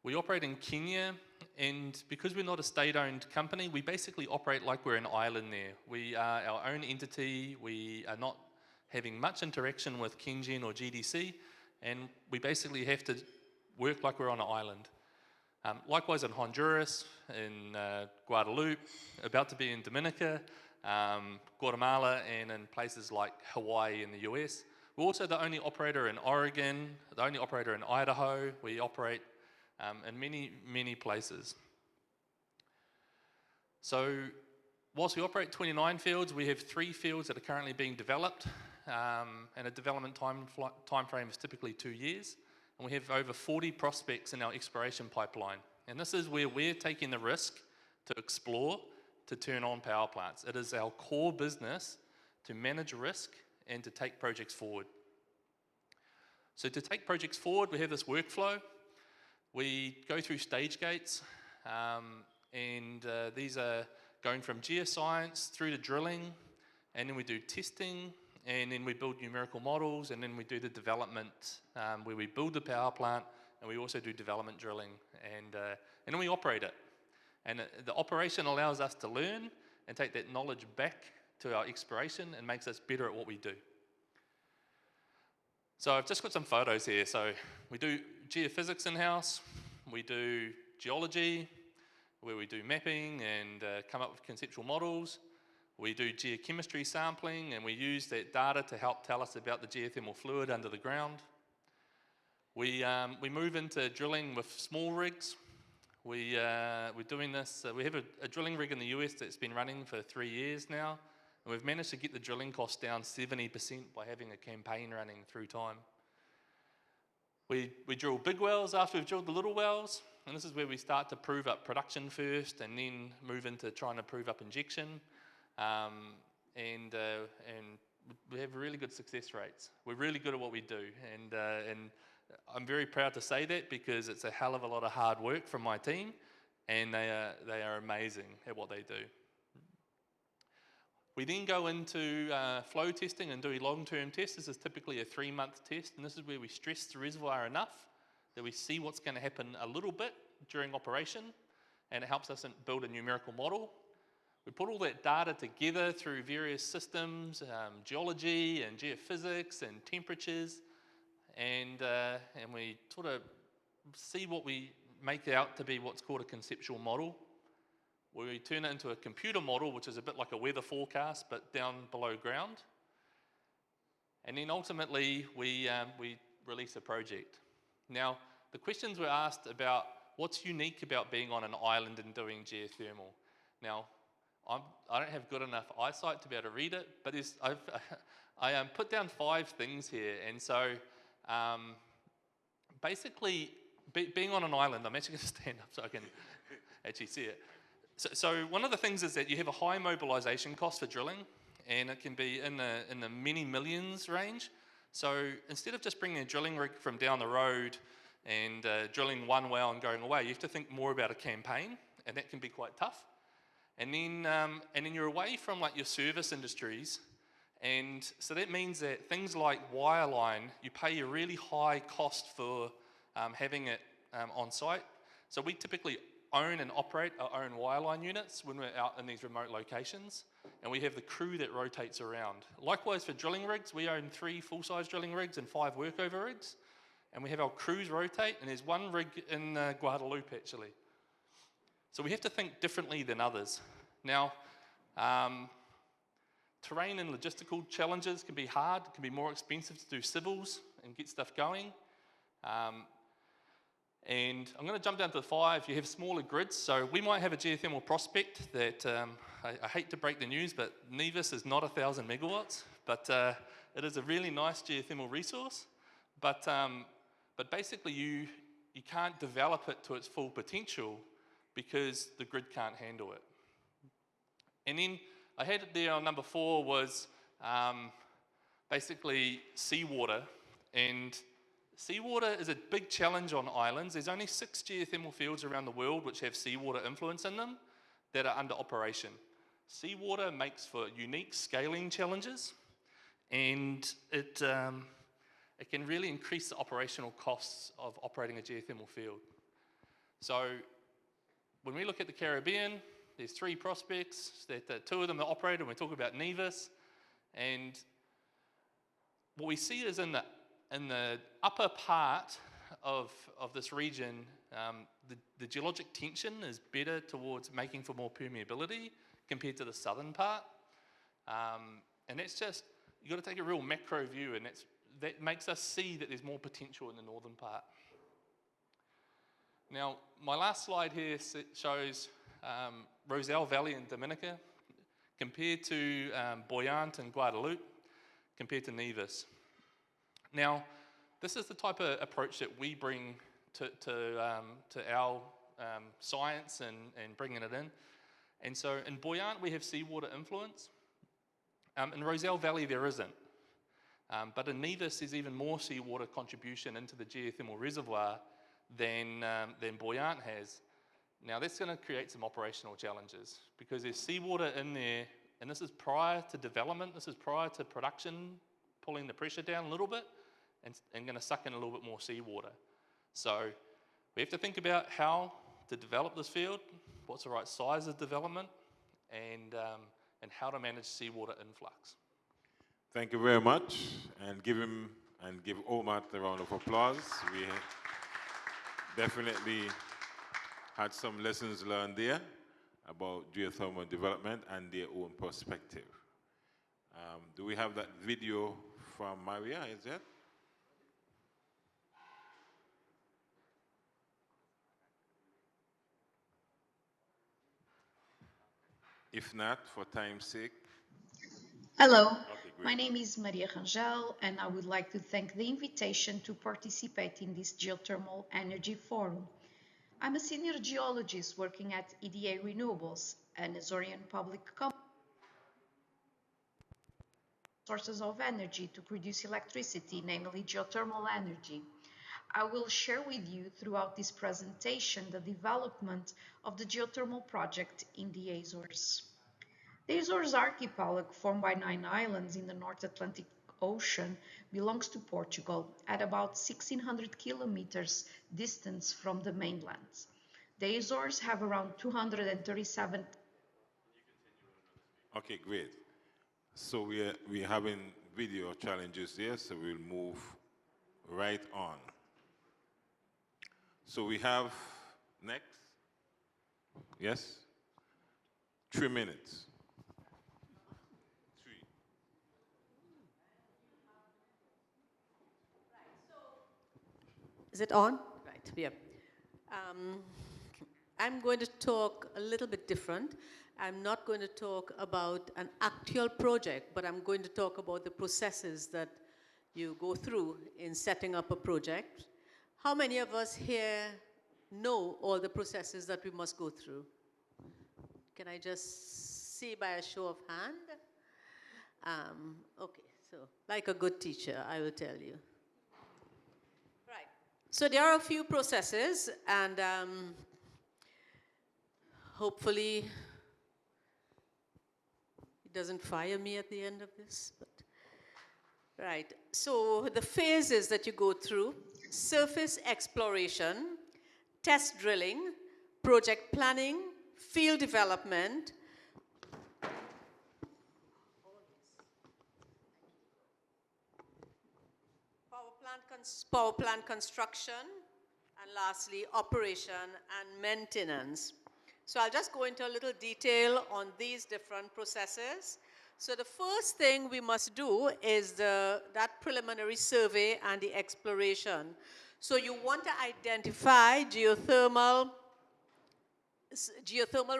We operate in Kenya, and because we're not a state-owned company, we basically operate like we're an island there. We are our own entity. We are not having much interaction with KenGen or GDC, and we basically have to work like we're on an island. Likewise in Honduras, in Guadeloupe, about to be in Dominica, Guatemala, and in places like Hawaii in the US. We're also the only operator in Oregon, the only operator in Idaho. We operate in many, many places. So whilst we operate 29 fields, we have 3 fields that are currently being developed, and a development time frame is typically 2 years. And we have over 40 prospects in our exploration pipeline. And this is where we're taking the risk to explore, to turn on power plants. It is our core business to manage risk and to take projects forward. So to take projects forward, we have this workflow. We go through stage gates, and these are going from geoscience through to drilling, and then we do testing, and then we build numerical models, and then we do the development where we build the power plant, and we also do development drilling, and then we operate it. And the operation allows us to learn and take that knowledge back to our exploration and makes us better at what we do. So I've just got some photos here. So we do geophysics in-house, we do geology, where we do mapping and come up with conceptual models. We do geochemistry sampling, and we use that data to help tell us about the geothermal fluid under the ground. We move into drilling with small rigs. We're doing this, we have a drilling rig in the US that's been running for 3 years now, and we've managed to get the drilling costs down 70% by having a campaign running through time. We drill big wells after we've drilled the little wells, and this is where we start to prove up production first and then move into trying to prove up injection. And we have really good success rates. We're really good at what we do, and I'm very proud to say that, because it's a hell of a lot of hard work from my team, and they are amazing at what they do. We then go into flow testing and do long-term tests. This is typically a 3-month test, and this is where we stress the reservoir enough that we see what's going to happen a little bit during operation, and it helps us build a numerical model. We put all that data together through various systems, geology and geophysics and temperatures, and we sort of see what we make out to be what's called a conceptual model. We turn it into a computer model, which is a bit like a weather forecast, but down below ground. And then ultimately, we release a project. Now, the questions were asked about what's unique about being on an island and doing geothermal. Now, I don't have good enough eyesight to be able to read it, but I put down 5 things here. And so basically, being on an island, I'm actually going to stand up so I can actually see it. So one of the things is that you have a high mobilization cost for drilling, and it can be in the many millions range. So instead of just bringing a drilling rig from down the road and drilling one well and going away, you have to think more about a campaign, and that can be quite tough. And then you're away from like your service industries, and so that means that things like wireline, you pay a really high cost for having it on site. So we typically own and operate our own wireline units when we're out in these remote locations, and we have the crew that rotates around. Likewise for drilling rigs, we own 3 full-size drilling rigs and 5 workover rigs, and we have our crews rotate, and there's 1 rig in Guadeloupe actually. So we have to think differently than others. Now, terrain and logistical challenges can be hard. It can be more expensive to do civils and get stuff going. And I'm going to jump down to the 5. You have smaller grids. So we might have a geothermal prospect that, I hate to break the news, but Nevis is not 1,000 megawatts, but it is a really nice geothermal resource. But basically you can't develop it to its full potential because the grid can't handle it. And then I had it there on number 4 was basically seawater. And seawater is a big challenge on islands. There's only 6 geothermal fields around the world which have seawater influence in them that are under operation. Seawater makes for unique scaling challenges, and it can really increase the operational costs of operating a geothermal field. So when we look at the Caribbean, there's 3 prospects, that 2 of them are operated, and we talk about Nevis. And what we see is in the upper part of this region, the geologic tension is better towards making for more permeability compared to the southern part. And that's just, you've got to take a real macro view, and that makes us see that there's more potential in the northern part. Now, my last slide here shows Roselle Valley in Dominica compared to Boyant and Guadeloupe compared to Nevis. Now, this is the type of approach that we bring to our science and bringing it in. And so in Boyant, we have seawater influence. In Roselle Valley, there isn't. But in Nevis, there's even more seawater contribution into the geothermal reservoir than Boyant has. Now, that's going to create some operational challenges because there's seawater in there, and this is prior to development, this is prior to production, pulling the pressure down a little bit, and going to suck in a little bit more seawater. So we have to think about how to develop this field, what's the right size of development, and how to manage seawater influx. Thank you very much, and give Omat a round of applause. We definitely had some lessons learned there about geothermal development and their own perspective. Do we have that video from Maria, is it? If not, for time's sake. Hello, Okay, great. my name is Maria Rangel, and I would like to thank the invitation to participate in this Geothermal Energy Forum. I'm a senior geologist working at EDA Renewables, an Azorian public company sources of energy to produce electricity, namely geothermal energy. I will share with you throughout this presentation the development of the geothermal project in the Azores. The Azores archipelago, formed by 9 islands in the North Atlantic Ocean, belongs to Portugal at about 1,600 kilometers distance from the mainland. The Azores have around 237. Okay, great. So we're having video challenges there, so we'll move right on. So we have next. Yes? 3 minutes. Is it on? Right, yeah. I'm going to talk a little bit different. I'm not going to talk about an actual project, but I'm going to talk about the processes that you go through in setting up a project. How many of us here know all the processes that we must go through? Can I just see by a show of hand? Okay, so like a good teacher, I will tell you. Right. So there are a few processes, and hopefully it doesn't fire me at the end of this. But right. So the phases that you go through: surface exploration, test drilling, project planning, field development, power plant construction, and lastly, operation and maintenance. So I'll just go into a little detail on these different processes. So the first thing we must do is that preliminary survey and the exploration. So you want to identify geothermal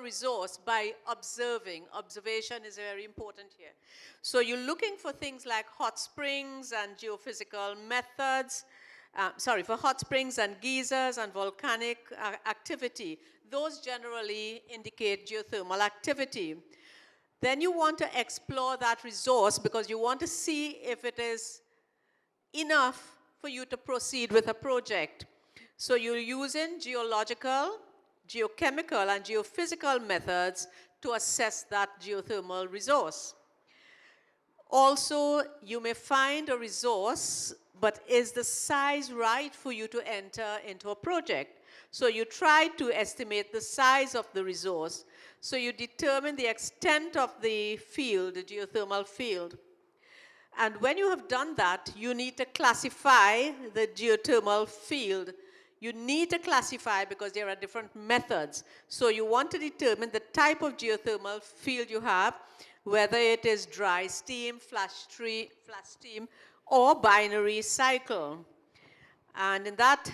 resource by observing. Observation is very important here. So you're looking for things like hot springs and geophysical methods, for hot springs and geysers and volcanic activity. Those generally indicate geothermal activity. Then you want to explore that resource because you want to see if it is enough for you to proceed with a project. So you're using geological, geochemical, and geophysical methods to assess that geothermal resource. Also, you may find a resource, but is the size right for you to enter into a project? So you try to estimate the size of the resource. So you determine the extent of the field, the geothermal field. And when you have done that, you need to classify the geothermal field. You need to classify because there are different methods. So you want to determine the type of geothermal field you have, whether it is dry steam, flash steam, or binary cycle. And in that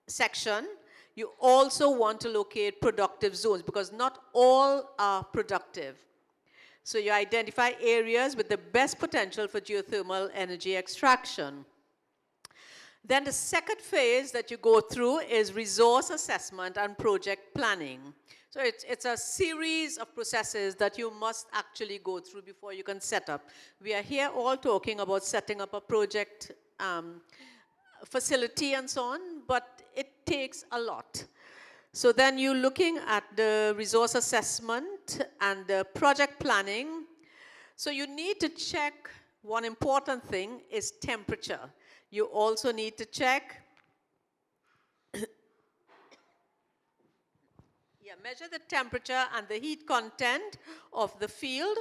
section, you also want to locate productive zones because not all are productive. So you identify areas with the best potential for geothermal energy extraction. Then the second phase that you go through is resource assessment and project planning. So it's a series of processes that you must actually go through before you can set up. We are here all talking about setting up a project facility and so on, but it takes a lot. So then you're looking at the resource assessment and the project planning. So you need to check, one important thing is temperature. You also need to check, measure the temperature and the heat content of the field.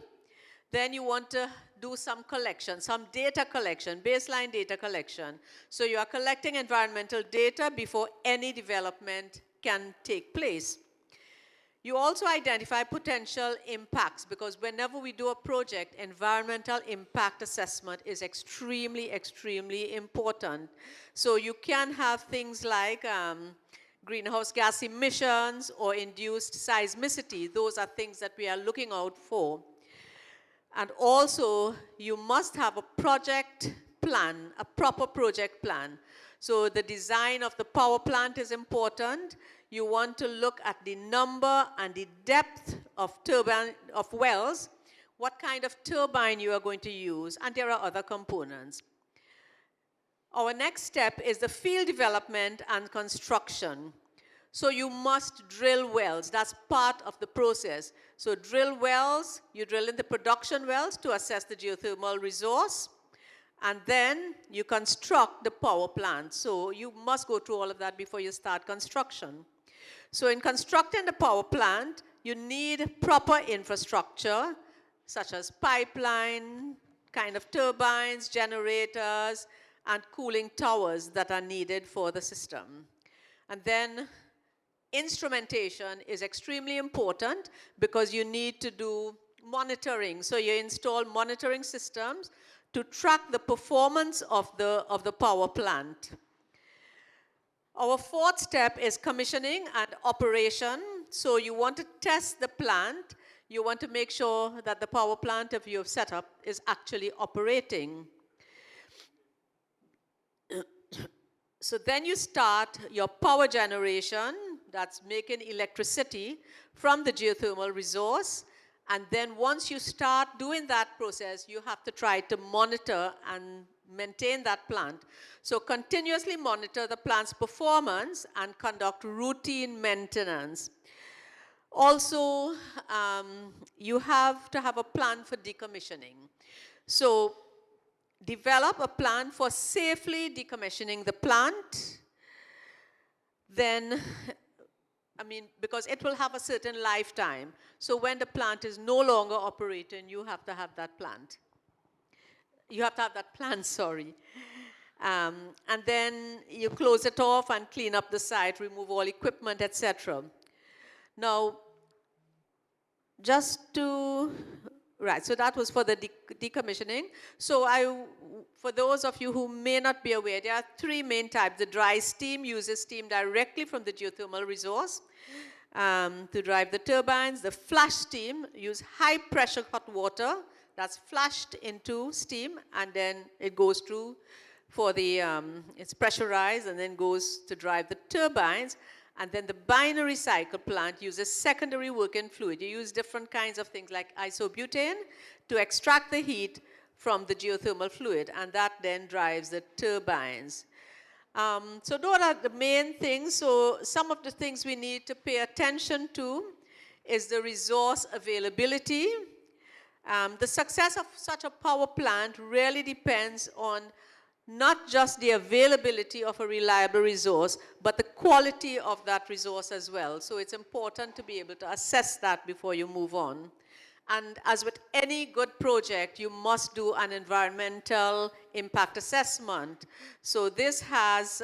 Then you want to do some collection, some data collection, baseline data collection. So you are collecting environmental data before any development can take place. You also identify potential impacts because whenever we do a project, environmental impact assessment is extremely, extremely important. So you can have things like greenhouse gas emissions or induced seismicity. Those are things that we are looking out for. And also, you must have a project plan, a proper project plan. So the design of the power plant is important. You want to look at the number and the depth of wells, what kind of turbine you are going to use, and there are other components. Our next step is the field development and construction. So you must drill wells. That's part of the process. So drill wells, you drill in the production wells to assess the geothermal resource. And then you construct the power plant. So you must go through all of that before you start construction. So in constructing the power plant, you need proper infrastructure, such as pipeline, kind of turbines, generators, and cooling towers that are needed for the system. And then instrumentation is extremely important because you need to do monitoring. So you install monitoring systems to track the performance of the power plant. Our fourth step is commissioning and operation. So you want to test the plant. You want to make sure that the power plant that you have set up is actually operating. So then you start your power generation. that's making electricity from the geothermal resource. And then once you start doing that process, you have to try to monitor and maintain that plant. So continuously monitor the plant's performance and conduct routine maintenance. Also, you have to have a plan for decommissioning. So develop a plan for safely decommissioning the plant. Then, because it will have a certain lifetime. So when the plant is no longer operating, you have to have that plant. You have to have that plan, sorry. And then you close it off and clean up the site, remove all equipment, etc. Now, right, so that was for the decommissioning. So for those of you who may not be aware, there are three main types. The dry steam uses steam directly from the geothermal resource to drive the turbines. The flash steam uses high pressure hot water that's flashed into steam, and then it goes through for the, it's pressurized and then goes to drive the turbines. And then the binary cycle plant uses secondary working fluid. You use different kinds of things like isobutane to extract the heat from the geothermal fluid, and that then drives the turbines. So those are the main things. So some of the things we need to pay attention to is the resource availability. The success of such a power plant really depends on not just the availability of a reliable resource, but the quality of that resource as well. So it's important to be able to assess that before you move on. And as with any good project, you must do an environmental impact assessment. So this has,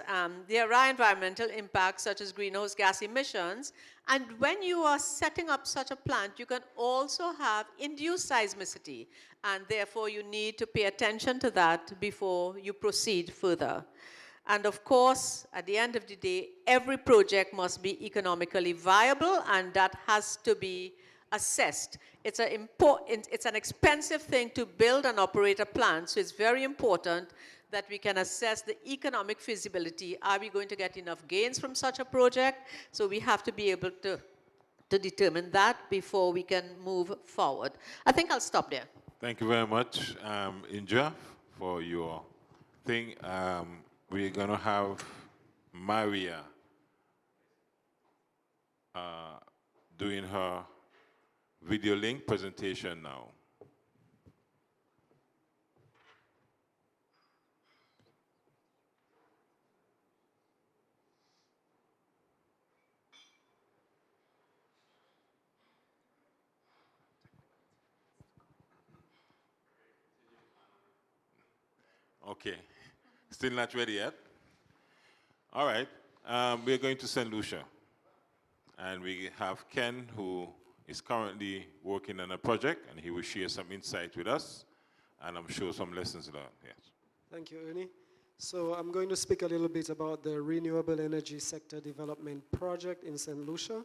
there are environmental impacts such as greenhouse gas emissions. And when you are setting up such a plant, you can also have induced seismicity. And therefore, you need to pay attention to that before you proceed further. And of course, at the end of the day, every project must be economically viable, and that has to be assessed. It's an expensive thing to build and operate a plant, so it's very important that we can assess the economic feasibility. Are we going to get enough gains from such a project? So we have to be able to determine that before we can move forward. I think I'll stop there. Thank you very much, Indra, for your thing. We're going to have Maria doing her video link presentation now. Okay, still not ready yet? All right, we're going to St. Lucia. And we have Ken, who is currently working on a project, and he will share some insight with us, and I'm sure some lessons learned. Yes. Thank you, Ernie. So I'm going to speak a little bit about the renewable energy sector development project in St. Lucia.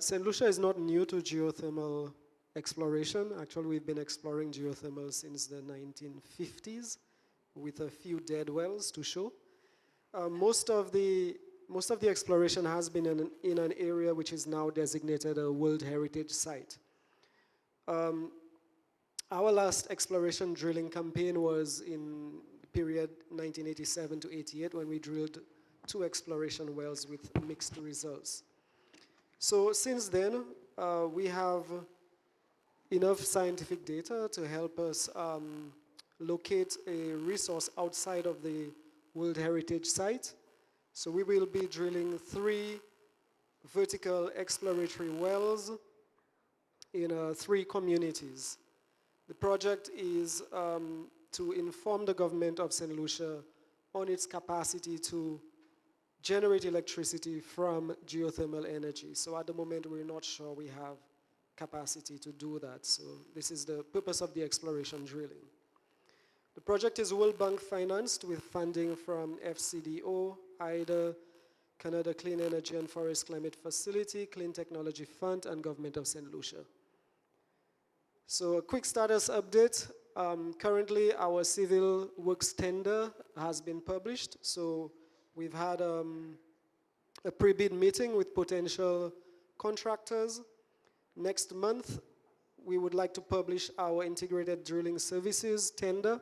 St. Lucia is not new to geothermal exploration. Actually, we've been exploring geothermal since the 1950s with a few dead wells to show. Most of the exploration has been in an area which is now designated a World Heritage Site. Our last exploration drilling campaign was in the period 1987 to 88 when we drilled 2 exploration wells with mixed results. So since then, we have enough scientific data to help us locate a resource outside of the World Heritage Site. So we will be drilling 3 vertical exploratory wells in 3 communities. The project is to inform the government of St. Lucia on its capacity to generate electricity from geothermal energy. So at the moment, we're not sure we have capacity to do that. So this is the purpose of the exploration drilling. The project is World Bank financed with funding from FCDO, IDA, Canada Clean Energy and Forest Climate Facility, Clean Technology Fund, and Government of St. Lucia. So a quick status update. Currently, our civil works tender has been published. So we've had a pre-bid meeting with potential contractors. Next month, we would like to publish our integrated drilling services tender.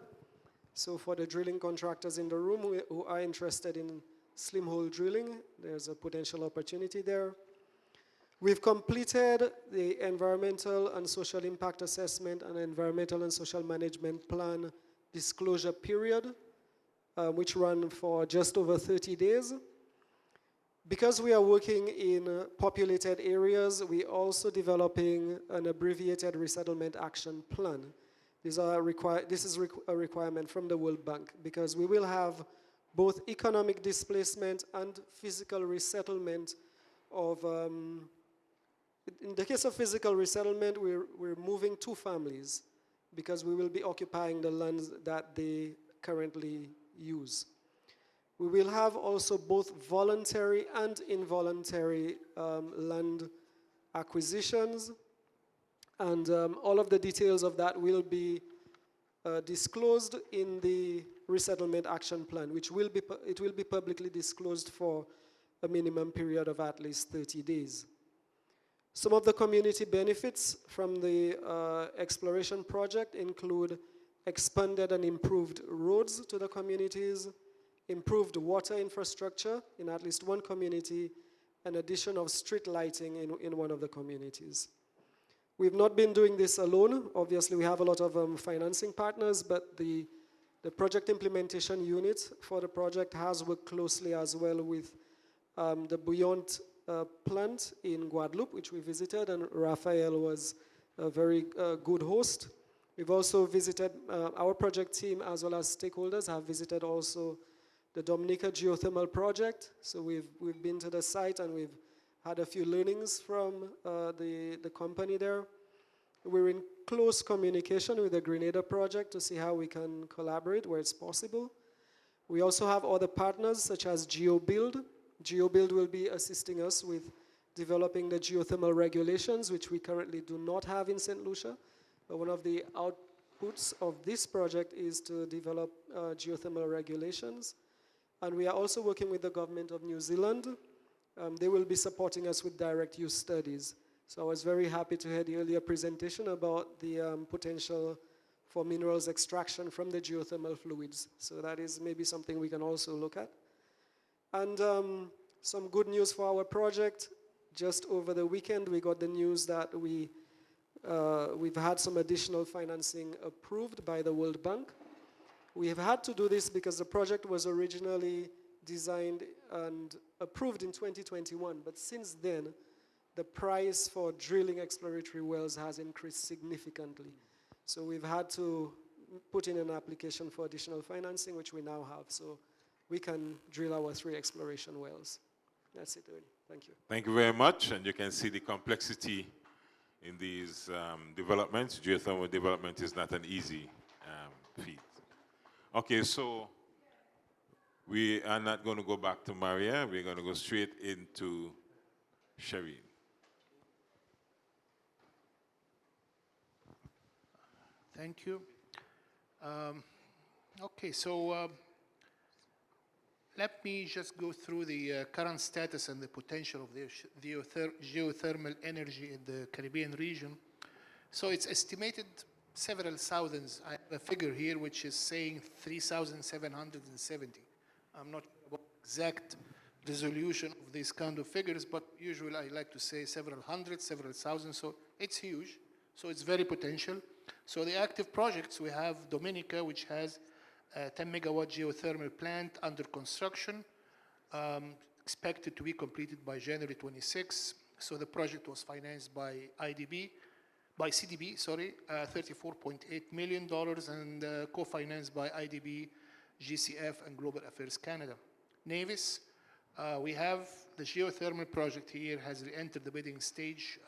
So for the drilling contractors in the room who are interested in slim hole drilling, there's a potential opportunity there. We've completed the environmental and social impact assessment and environmental and social management plan disclosure period, which ran for just over 30 days. Because we are working in populated areas, we're also developing an abbreviated resettlement action plan. This is a requirement from the World Bank because we will have both economic displacement and physical resettlement of, in the case of physical resettlement, we're moving 2 families because we will be occupying the lands that they currently use. We will have also both voluntary and involuntary land acquisitions, and all of the details of that will be disclosed in the resettlement action plan, which will be publicly disclosed for a minimum period of at least 30 days. Some of the community benefits from the exploration project include expanded and improved roads to the communities, improved water infrastructure in at least one community, and addition of street lighting in one of the communities. We've not been doing this alone. Obviously, we have a lot of financing partners, but the project implementation unit for the project has worked closely as well with the Bouillante plant in Guadeloupe, which we visited, and Raphael was a very good host. We've also visited, our project team as well as stakeholders have visited also the Dominica Geothermal project. So we've been to the site and we've had a few learnings from the company there. We're in close communication with the Grenada project to see how we can collaborate where it's possible. We also have other partners such as GeoBuild. GeoBuild will be assisting us with developing the geothermal regulations, which we currently do not have in St. Lucia. But one of the outputs of this project is to develop geothermal regulations. And we are also working with the government of New Zealand. They will be supporting us with direct use studies. So I was very happy to hear the earlier presentation about the potential for minerals extraction from the geothermal fluids. So that is maybe something we can also look at. And some good news for our project. Just over the weekend, we got the news that we've had some additional financing approved by the World Bank. We have had to do this because the project was originally designed and approved in 2021, but since then, the price for drilling exploratory wells has increased significantly. So we've had to put in an application for additional financing, which we now have, so we can drill our 3 exploration wells. That's it, Ernie. Thank you. Thank you very much, and you can see the complexity in these developments. Geothermal development is not an easy feat. Okay, so we are not going to go back to Maria. We're going to go straight into Shereen. Thank you. Okay, so let me just go through the current status and the potential of the geothermal energy in the Caribbean region. So it's estimated several thousands. I have a figure here which is saying 3,770. I'm not sure about exact resolution of these kind of figures, but usually I like to say several hundred, several thousand, so it's huge. So it's very potential. So the active projects, we have Dominica, which has a 10 megawatt geothermal plant under construction, expected to be completed by January 26. So the project was financed by CDB, $34.8 million, and co-financed by IDB, GCF, and Global Affairs Canada. Nevis, we have the geothermal project here has entered the bidding stage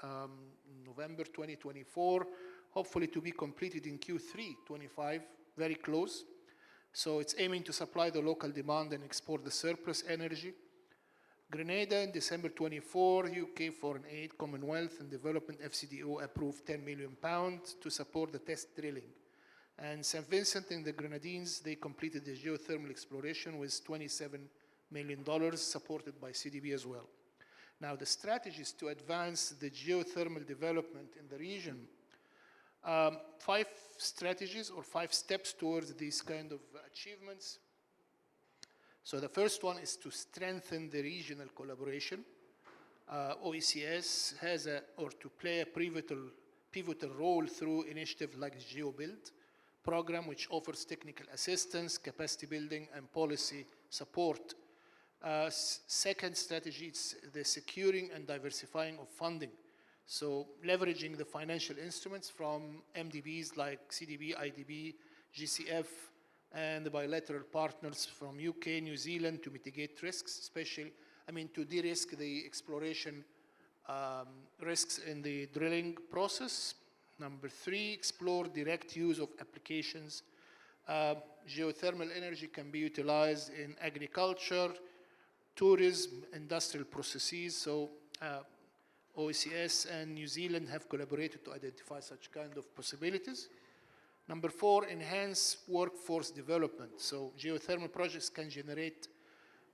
November 2024, hopefully to be completed in Q3 25, very close. So it's aiming to supply the local demand and export the surplus energy. Grenada in December 24, UK Foreign Aid, Commonwealth and Development FCDO approved £10 million to support the test drilling. And St. Vincent and the Grenadines, they completed the geothermal exploration with $27 million, supported by CDB as well. Now, the strategies to advance the geothermal development in the region, 5 strategies or 5 steps towards these kind of achievements. So the first one is to strengthen the regional collaboration. OECS has to play a pivotal role through initiatives like GeoBuild program, which offers technical assistance, capacity building, and policy support. Second strategy is the securing and diversifying of funding. So leveraging the financial instruments from MDBs like CDB, IDB, GCF, and the bilateral partners from UK, New Zealand to mitigate risks, especially, to de-risk the exploration risks in the drilling process. Number 3, explore direct use of applications. Geothermal energy can be utilized in agriculture, tourism, industrial processes. So OECS and New Zealand have collaborated to identify such kind of possibilities. Number 4, enhance workforce development. So geothermal projects can generate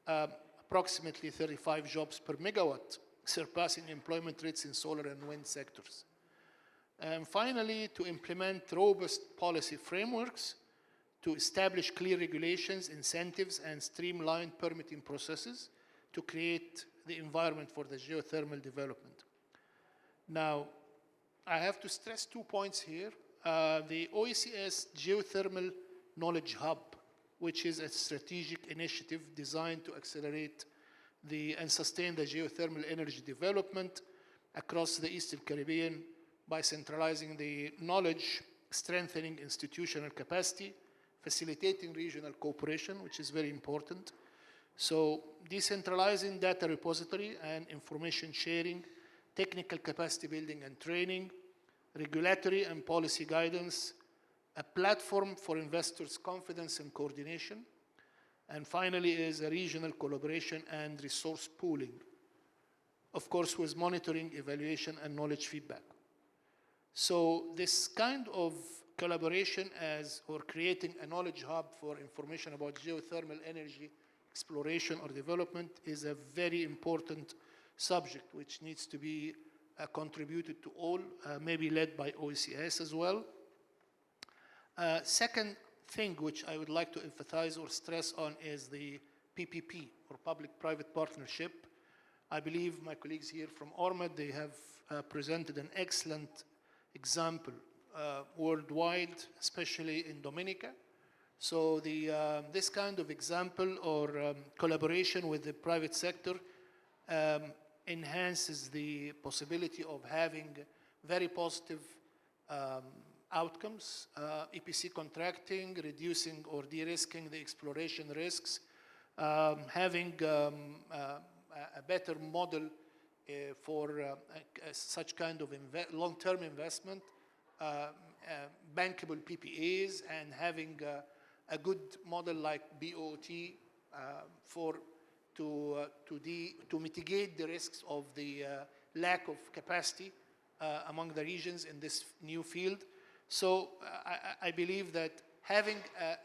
approximately 35 jobs per megawatt, surpassing employment rates in solar and wind sectors. And finally, to implement robust policy frameworks, to establish clear regulations, incentives, and streamlined permitting processes to create the environment for the geothermal development. Now, I have to stress 2 points here. The OECS Geothermal Knowledge Hub, which is a strategic initiative designed to accelerate and sustain the geothermal energy development across the Eastern Caribbean by centralizing the knowledge, strengthening institutional capacity, facilitating regional cooperation, which is very important. So decentralizing data repository and information sharing, technical capacity building and training, regulatory and policy guidance, a platform for investors' confidence and coordination, and finally is a regional collaboration and resource pooling, of course with monitoring, evaluation, and knowledge feedback. So this kind of collaboration or creating a knowledge hub for information about geothermal energy exploration or development is a very important subject which needs to be contributed to all, maybe led by OECS as well. Second thing which I would like to emphasize or stress on is the PPP, or public-private partnership. I believe my colleagues here from ORMED, they have presented an excellent example worldwide, especially in Dominica. So this kind of example or collaboration with the private sector enhances the possibility of having very positive outcomes, EPC contracting, reducing or de-risking the exploration risks, having a better model for such kind of long-term investment, bankable PPAs, and having a good model like BOT to mitigate the risks of the lack of capacity among the regions in this new field. So I believe that having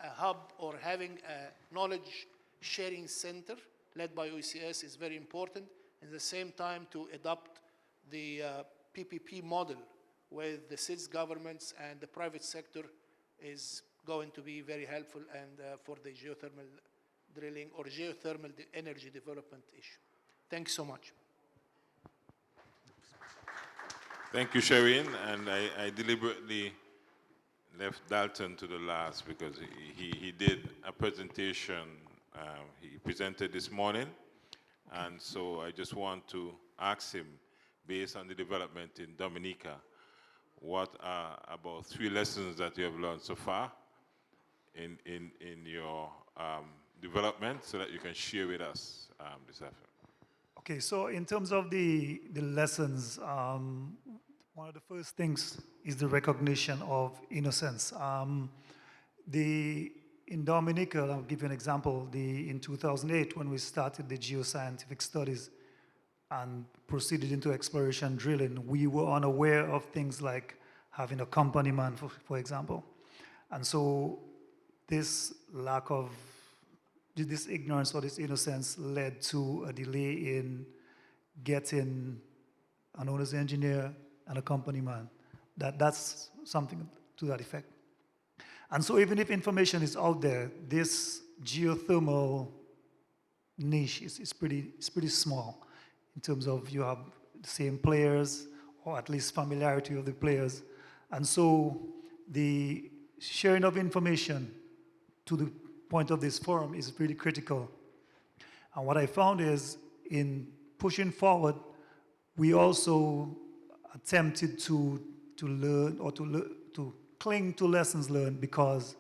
a hub or having a knowledge sharing center led by OECS is very important. At the same time, to adopt the PPP model with the SIDS governments and the private sector is going to be very helpful and for the geothermal drilling or geothermal energy development issue. Thank you so much. Thank you, Shireen. And I deliberately left Dalton to the last because he did a presentation he presented this morning. And so I just want to ask him, based on the development in Dominica, what are about 3 lessons that you have learned so far in your development so that you can share with us this afternoon? Okay, so in terms of the lessons, one of the first things is the recognition of innocence. In Dominica, I'll give you an example. In 2008, when we started the geoscientific studies and proceeded into exploration drilling, we were unaware of things like having a company man, for example. And so this lack of this ignorance or this innocence led to a delay in getting an owner's engineer and a company man. That's something to that effect. And so even if information is out there, this geothermal niche is pretty small in terms of you have the same players, or at least familiarity of the players. And so the sharing of information to the point of this forum is really critical. And what I found is in pushing forward, we also attempted to learn or to cling to lessons learned because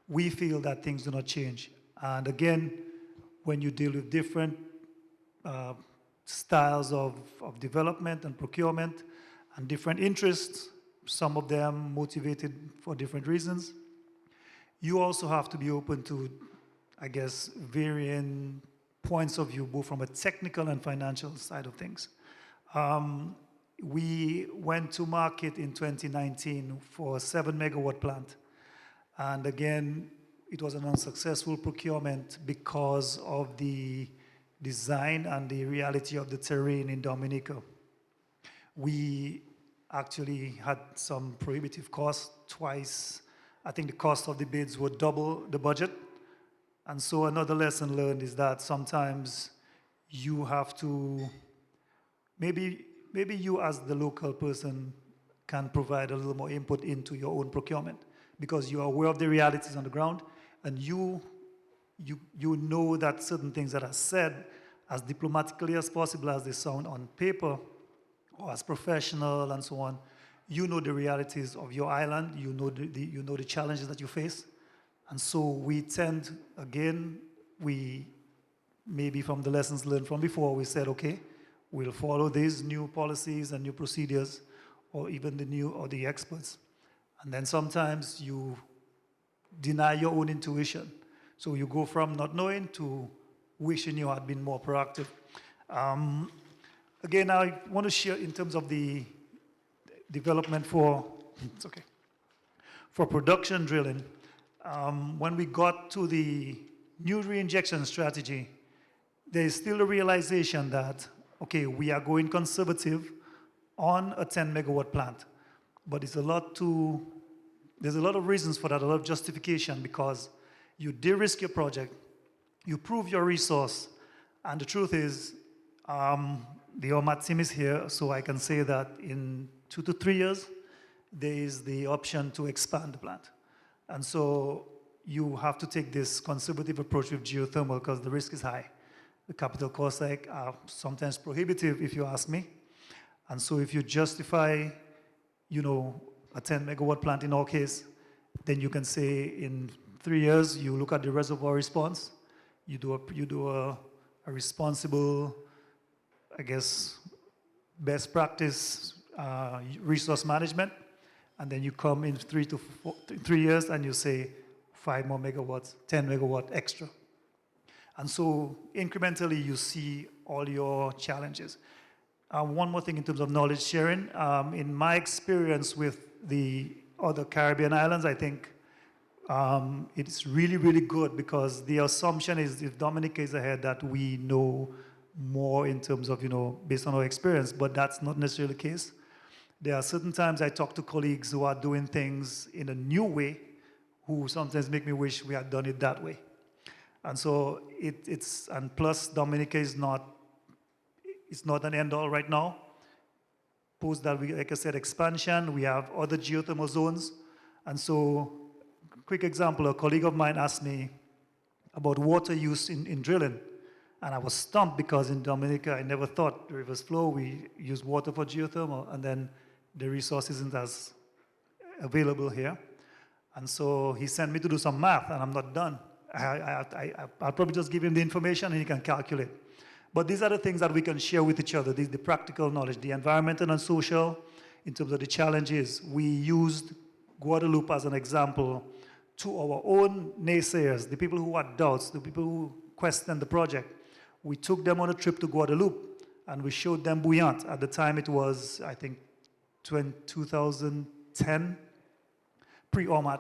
we feel that things do not change. And again, when you deal with different styles of development and procurement and different interests, some of them motivated for different reasons, you also have to be open to, I guess, varying points of view, both from a technical and financial side of things. We went to market in 2019 for a 7-megawatt plant. And again, it was an unsuccessful procurement because of the design and the reality of the terrain in Dominica. We actually had some prohibitive costs twice. I think the cost of the bids were double the budget. And so another lesson learned is that sometimes you have to, maybe you as the local person can provide a little more input into your own procurement because you are aware of the realities on the ground and you know that certain things that are said as diplomatically as possible as they sound on paper or as professional and so on, you know the realities of your island, you know the challenges that you face. And so we tend, again, maybe from the lessons learned from before, we said, okay, we'll follow these new policies and new procedures, or even the experts. And then sometimes you deny your own intuition. So you go from not knowing to wishing you had been more proactive. Again, I want to share in terms of the development for production drilling. When we got to the new reinjection strategy, there is still a realization that, okay, we are going conservative on a 10-megawatt plant, but there's a lot of reasons for that, a lot of justification, because you de-risk your project, you prove your resource, and the truth is, the OMAT team is here, so I can say that in 2 to 3 years, there is the option to expand the plant. And so you have to take this conservative approach with geothermal because the risk is high. The capital costs are sometimes prohibitive, if you ask me. And so if you justify, a 10-megawatt plant in our case, then you can say in 3 years, you look at the reservoir response, you do a responsible, I guess, best practice resource management, and then you come in 3 years and you say 5 more megawatts, 10 megawatt extra. And so incrementally you see all your challenges. One more thing in terms of knowledge sharing. In my experience with the other Caribbean islands, I think it's really, really good because the assumption is if Dominica is ahead that we know more in terms of, based on our experience, but that's not necessarily the case. There are certain times I talk to colleagues who are doing things in a new way who sometimes make me wish we had done it that way. And so and plus Dominica is not an end all right now. Post that, like I said, expansion, we have other geothermal zones. And so, quick example, a colleague of mine asked me about water use in drilling. And I was stumped because in Dominica, I never thought the reverse flow, we use water for geothermal, and then the resource isn't as available here. And so he sent me to do some math, and I'm not done. I'll probably just give him the information and he can calculate. But these are the things that we can share with each other, the practical knowledge, the environmental and social, in terms of the challenges. We used Guadeloupe as an example to our own naysayers, the people who had doubts, the people who questioned the project. We took them on a trip to Guadeloupe and we showed them Bouillante. At the time it was, I think, 2010, pre-OMAT.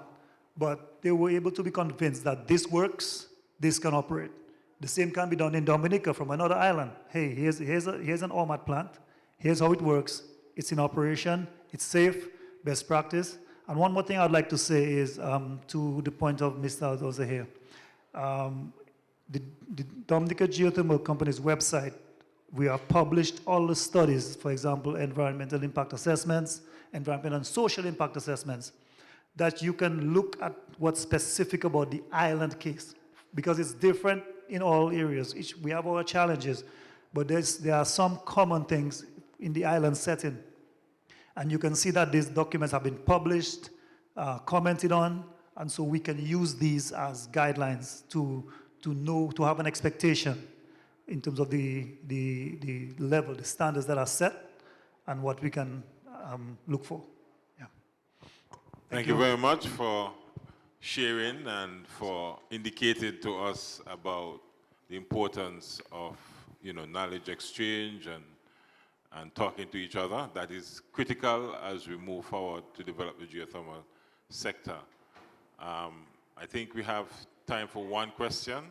But they were able to be convinced that this works, this can operate. The same can be done in Dominica from another island. Hey, here's an OMAT plant. Here's how it works. It's in operation. It's safe, best practice. And one more thing I'd like to say is to the point of Mr. Aldoza here. The Dominica Geothermal Company's website, we have published all the studies, for example, environmental impact assessments, environmental and social impact assessments, that you can look at what's specific about the island case, because it's different in all areas. We have our challenges, but there are some common things in the island setting. And you can see that these documents have been published, commented on, and so we can use these as guidelines to know, to have an expectation in terms of the level, the standards that are set, and what we can look for. Yeah. Thank you very much for sharing and for indicating to us about the importance of knowledge exchange and talking to each other. That is critical as we move forward to develop the geothermal sector. I think we have time for one question,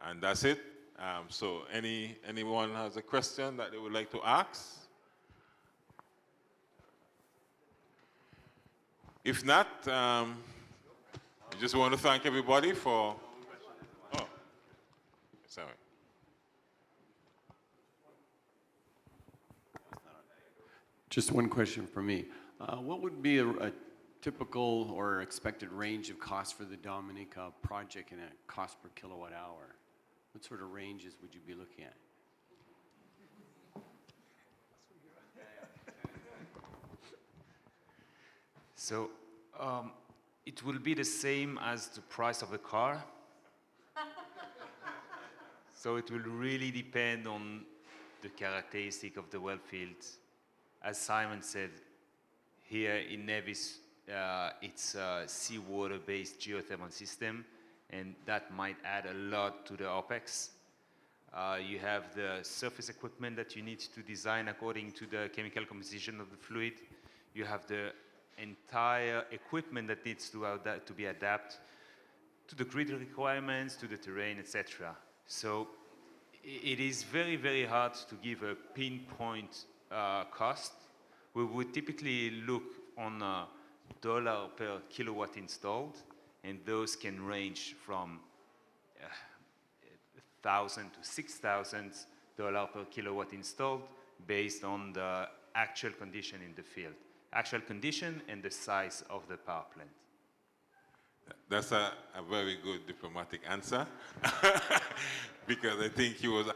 and that's it. So anyone has a question that they would like to ask? If not, I just want to thank everybody for... Oh, sorry. Just one question for me. What would be a typical or expected range of cost for the Dominica project and a cost per kilowatt hour? What sort of ranges would you be looking at? So it will be the same as the price of the car. So it will really depend on the characteristic of the well field. As Simon said, here in Nevis, it's a seawater-based geothermal system, and that might add a lot to the OPEX. You have the surface equipment that you need to design according to the chemical composition of the fluid. You have the entire equipment that needs to be adapted to the grid requirements, to the terrain, etc. So it is very, very hard to give a pinpoint cost. We would typically look on dollar per kilowatt installed, and those can range from $1,000 to $6,000 per kilowatt installed based on the actual condition in the field. Actual condition and the size of the power plant. That's a very good diplomatic answer, because I think he was...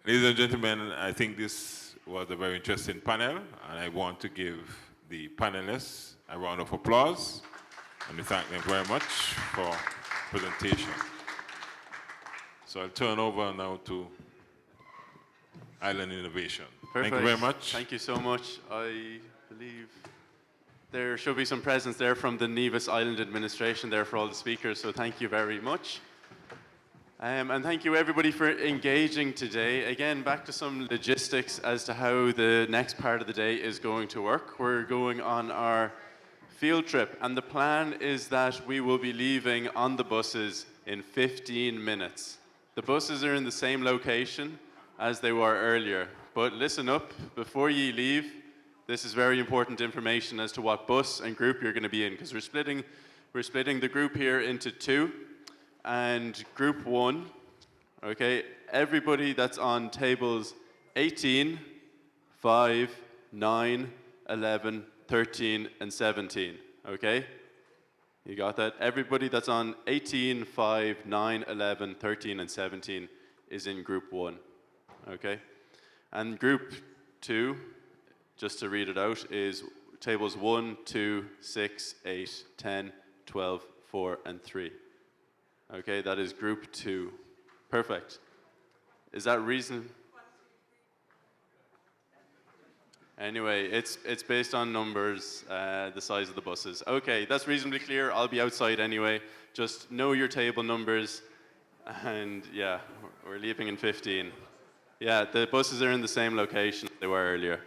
Ladies and gentlemen, I think this was a very interesting panel, and I want to give the panelists a round of applause, and we thank them very much for presentation. So I'll turn over now to Island Innovation. Perfect. Thank you very much. Thank you so much. I believe there should be some presence there from the Nevis Island Administration there for all the speakers, so thank you very much. And thank you everybody for engaging today. Again, back to some logistics as to how the next part of the day is going to work. We're going on our field trip, and the plan is that we will be leaving on the buses in 15 minutes. The buses are in the same location as they were earlier, but listen up, before you leave, this is very important information as to what bus and group you're going to be in, because we're splitting the group here into two. And group one, okay, everybody that's on tables 18, 5, 9, 11, 13, and 17, okay? You got that? Everybody that's on 18, 5, 9, 11, 13, and 17 is in group one, okay? And group two, just to read it out, is tables 1, 2, 6, 8, 10, 12, 4, and 3. Okay, that is group two. Perfect. Is that reason? Anyway, it's based on numbers, the size of the buses. Okay, that's reasonably clear. I'll be outside anyway. Just know your table numbers And yeah, we're leaving in 15. Yeah, the buses are in the same location they were earlier.